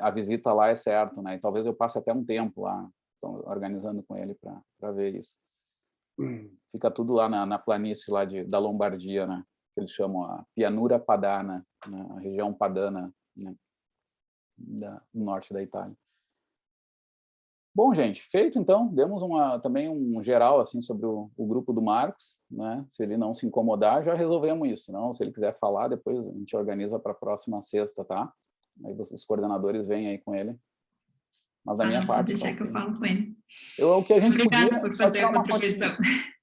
Speaker 1: a visita lá é certo, né? E talvez eu passe até um tempo lá, então, organizando com ele para ver isso. Fica tudo lá na planície lá da Lombardia, né? Que eles chamam a Pianura Padana, né? A região padana, né? Do norte da Itália. Bom, gente, feito então, demos também um geral assim sobre o grupo do Marcos, né? Se ele não se incomodar, já resolvemos isso. Não, se ele quiser falar, depois a gente organiza para a próxima sexta, tá? Aí os coordenadores vêm aí com ele. Mas da minha parte,
Speaker 2: pode deixar que eu falo com ele.
Speaker 1: O que a gente
Speaker 2: Obrigada
Speaker 1: podia
Speaker 2: por fazer a contribuição.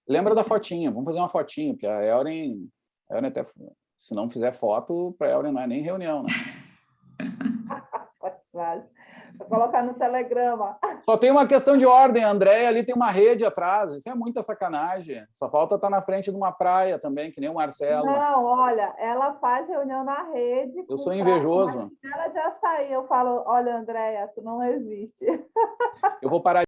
Speaker 1: Lembra da fotinha? Vamos fazer uma fotinha, porque a Elren até, se não fizer foto, para a Elren não é nem reunião, né?
Speaker 3: Vou colocar no Telegrama.
Speaker 1: Só tem uma questão de ordem, André, ali tem uma rede atrás, isso é muita sacanagem. Só falta estar na frente de uma praia também, que nem o Marcelo.
Speaker 3: Não, olha, ela faz reunião na rede.
Speaker 1: Eu sou invejoso.
Speaker 3: Com uma chinela de açaí. Eu falo, olha, Andréia, tu não existe.
Speaker 1: Eu vou parar